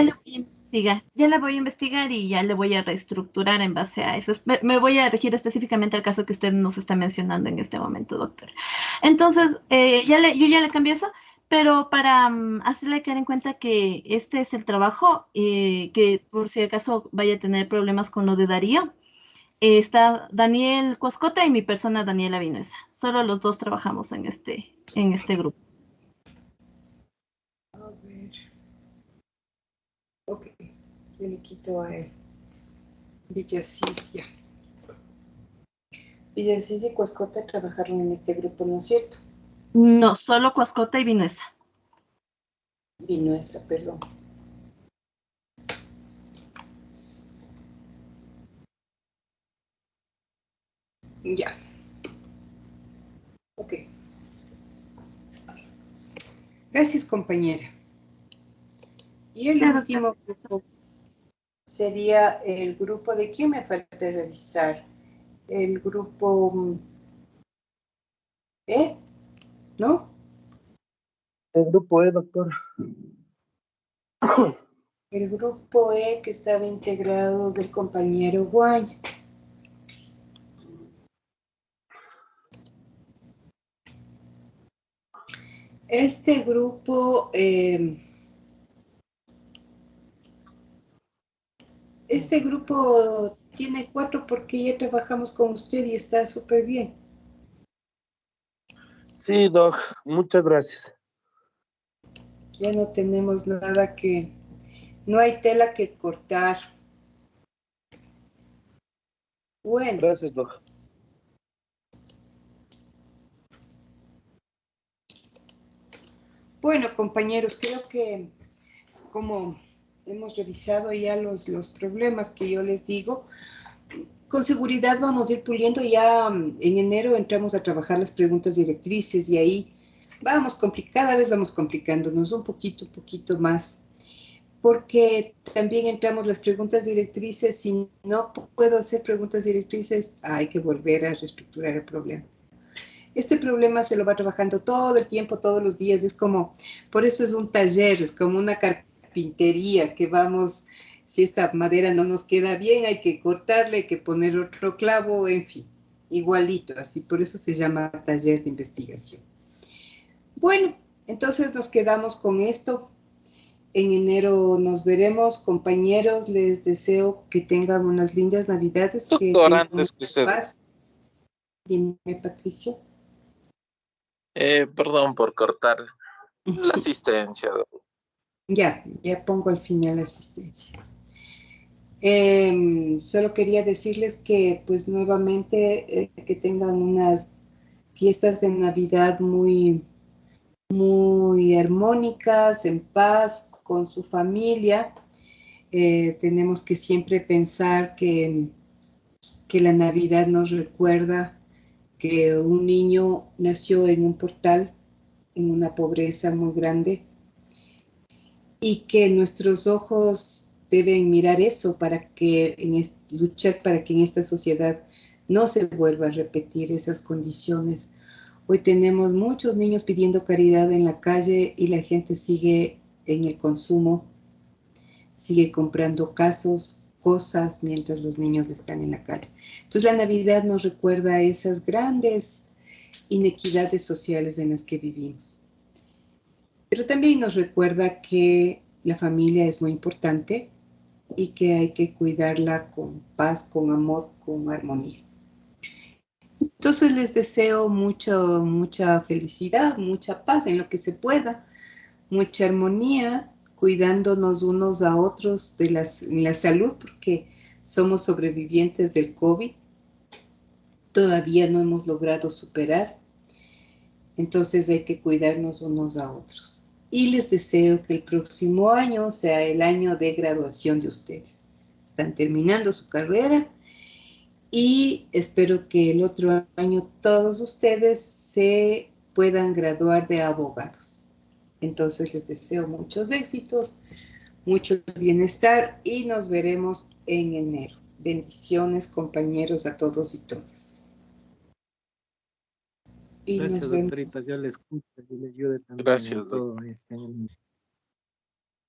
Ya la voy a investigar y ya le voy a reestructurar en base a eso. Me voy a regir específicamente al caso que usted nos está mencionando en este momento, doctor. Entonces, yo ya le cambié eso, pero para hacerle caer en cuenta que este es el trabajo, que por si acaso vaya a tener problemas con lo de Darío, está Daniel Cuascota y mi persona Daniela Vinuesa. Solo los dos trabajamos en este grupo. A ver. Ok, yo le quito a él. Villasís, ya. Villasís y Cuascota trabajaron en este grupo, ¿no es cierto? No, solo Cuascota y Vinuesa. Vinuesa, perdón. Ya. Ok. Gracias, compañera. Y el último grupo sería el grupo de quién me falta revisar. El grupo E, ¿no? El grupo E, doctor. El grupo E que estaba integrado del compañero Guay. Este grupo tiene 4 porque ya trabajamos con usted y está súper bien. Sí, doc, muchas gracias. Ya no tenemos nada no hay tela que cortar. Bueno. Gracias, doc. Bueno, compañeros, creo que como hemos revisado ya los problemas que yo les digo, con seguridad vamos a ir puliendo. Ya en enero entramos a trabajar las preguntas directrices y ahí cada vez vamos complicándonos un poquito más, porque también entramos las preguntas directrices. Si no puedo hacer preguntas directrices, hay que volver a reestructurar el problema. Este problema se lo va trabajando todo el tiempo, todos los días. Es como, por eso es un taller, es como una carpintería que vamos, si esta madera no nos queda bien, hay que cortarle, hay que poner otro clavo, en fin, igualito, así. Por eso se llama taller de investigación. Bueno, entonces nos quedamos con esto. En enero nos veremos, compañeros. Les deseo que tengan unas lindas Navidades. Doctor, antes que se... paz. Dime, Patricio. Perdón por cortar la asistencia. Ya pongo al final la asistencia. Solo quería decirles que pues nuevamente que tengan unas fiestas de Navidad muy armónicas, en paz, con su familia. Tenemos que siempre pensar que la Navidad nos recuerda que un niño nació en un portal, en una pobreza muy grande, y que nuestros ojos deben mirar eso para que luchar para que en esta sociedad no se vuelva a repetir esas condiciones. Hoy tenemos muchos niños pidiendo caridad en la calle y la gente sigue en el consumo, sigue comprando cosas mientras los niños están en la calle. Entonces la Navidad nos recuerda esas grandes inequidades sociales en las que vivimos. Pero también nos recuerda que la familia es muy importante y que hay que cuidarla con paz, con amor, con armonía. Entonces les deseo mucha felicidad, mucha paz en lo que se pueda, mucha armonía, cuidándonos unos a otros de la salud, porque somos sobrevivientes del COVID. Todavía no hemos logrado superar. Entonces hay que cuidarnos unos a otros. Y les deseo que el próximo año sea el año de graduación de ustedes. Están terminando su carrera y espero que el otro año todos ustedes se puedan graduar de abogados. Entonces les deseo muchos éxitos, mucho bienestar y nos veremos en enero. Bendiciones, compañeros, a todos y todas. Y Gracias, nos vemos. doctorita. Yo le escucho y le ayude también Gracias, en todo.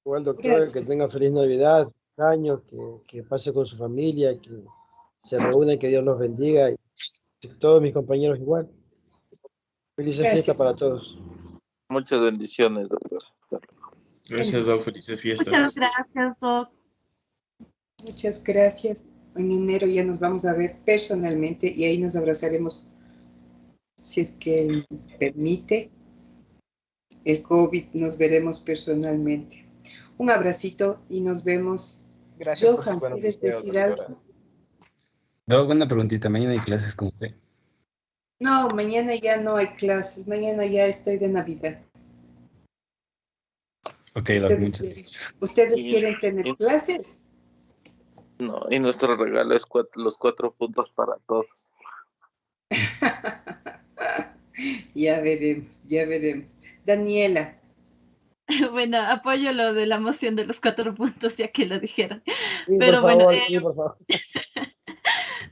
Igual, doctor, Gracias. que tenga feliz Navidad, año, que pase con su familia, que se reúnen, que Dios los bendiga. Y todos mis compañeros igual. Felices fiestas para todos. Muchas bendiciones, doctor. Gracias, Doc. Felices fiestas. Muchas gracias, Doc. Muchas gracias. En enero ya nos vamos a ver personalmente y ahí nos abrazaremos, si es que él permite. El COVID, nos veremos personalmente. Un abracito y nos vemos. Gracias por Johan, sus buenos ¿quieres deseos, decir doctora. algo? Doc, una preguntita. ¿Mañana hay clases con usted? No, mañana ya no hay clases. Mañana ya estoy de Navidad. Ok, Doc, muchas gracias. ¿Ustedes Y- quieren tener y- clases? No, y nuestro regalo es los 4 puntos para todos. Ya veremos, ya veremos. Daniela. Bueno, apoyo lo de la moción de los 4 puntos, ya que lo dijeron. Sí, Pero por bueno, favor, sí, por favor.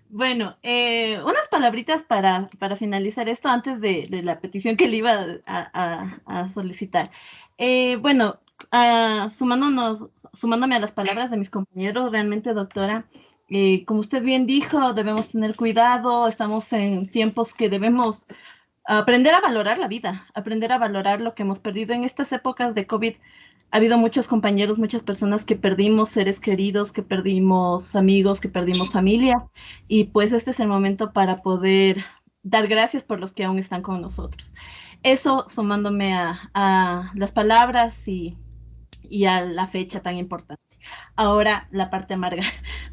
bueno, unas palabritas para finalizar esto antes de la petición que le iba a solicitar. Bueno, sumándome a las palabras de mis compañeros, realmente, doctora, como usted bien dijo, debemos tener cuidado, estamos en tiempos que debemos aprender a valorar la vida, aprender a valorar lo que hemos perdido en estas épocas de COVID. Ha habido muchos compañeros, muchas personas que perdimos seres queridos, que perdimos amigos, que perdimos familia, y pues este es el momento para poder dar gracias por los que aún están con nosotros. Eso sumándome a las palabras y a la fecha tan importante. Ahora, la parte amarga.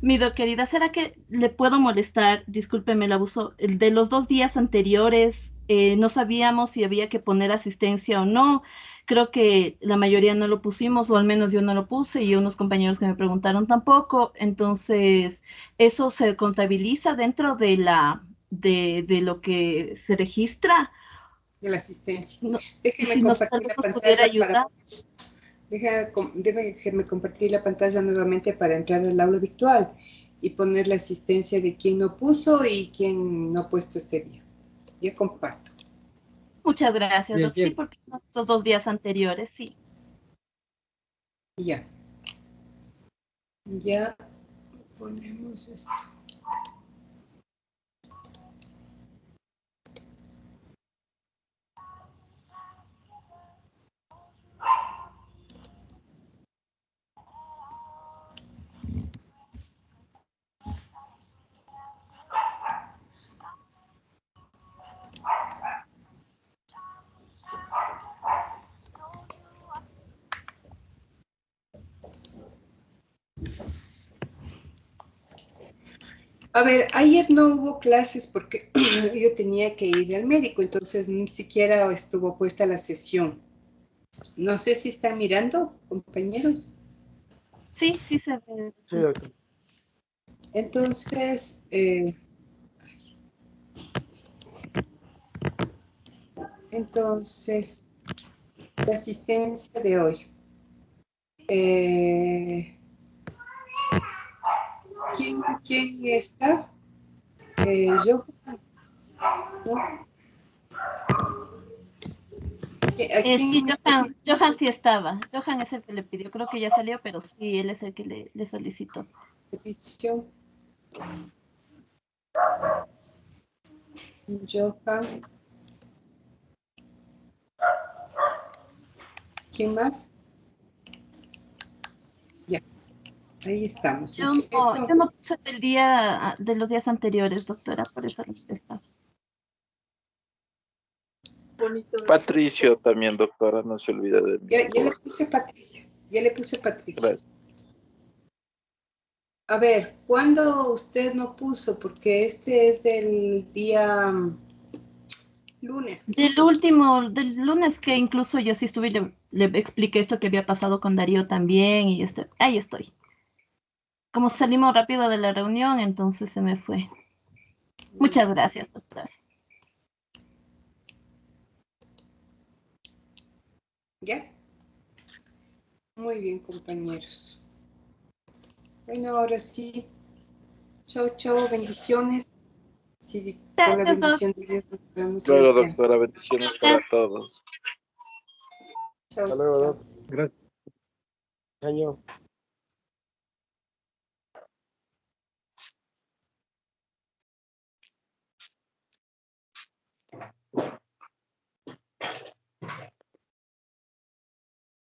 Mi querida, ¿será que le puedo molestar? Discúlpeme el abuso. El de los 2 días anteriores, no sabíamos si había que poner asistencia o no. Creo que la mayoría no lo pusimos, o al menos yo no lo puse, y unos compañeros que me preguntaron tampoco. Entonces, ¿eso se contabiliza dentro de de lo que se registra? De la asistencia. No, Déjeme si compartir la nos pudiera pantalla ayudar. déjeme compartir la pantalla nuevamente para entrar al aula virtual y poner la asistencia de quien no puso y quien no ha puesto este día. Yo comparto. Muchas gracias, Bien, Doc. Sí, bien. porque son estos 2 días anteriores, sí. Ya. Ya ponemos esto. A ver, ayer no hubo clases porque yo tenía que ir al médico, entonces ni siquiera estuvo puesta la sesión. No sé si están mirando, compañeros. Sí, sí se ve. Sí, doctor. Entonces, la asistencia de hoy. ¿Quién está? Yo. ¿No? ¿A quién Sí, necesita? Johan sí estaba. Johan es el que le pidió, creo que ya salió, pero sí, él es el que le solicitó. Petición. Johan. ¿Quién más? Ya, ahí estamos. ¿no es cierto? Yo no puse del día, de los días anteriores, doctora, por eso les estaba. Patricio también, doctora, no se olvide de mí. Ya le puse Patricia. Ya le puse Patricia. Gracias. A ver, ¿cuándo usted no puso? Porque este es del día lunes. Del lunes que incluso yo sí estuve y le expliqué esto que había pasado con Darío también y ahí estoy. Como salimos rápido de la reunión, entonces se me fue. Muchas gracias, doctor. ¿Ya? Muy bien, compañeros. Bueno, ahora sí. Chau, chau, bendiciones. Sí, con la bendición de Dios nos vemos. Luego, doctora, bendiciones para todos. Chau. Hasta luego, Doc. Gracias. Año.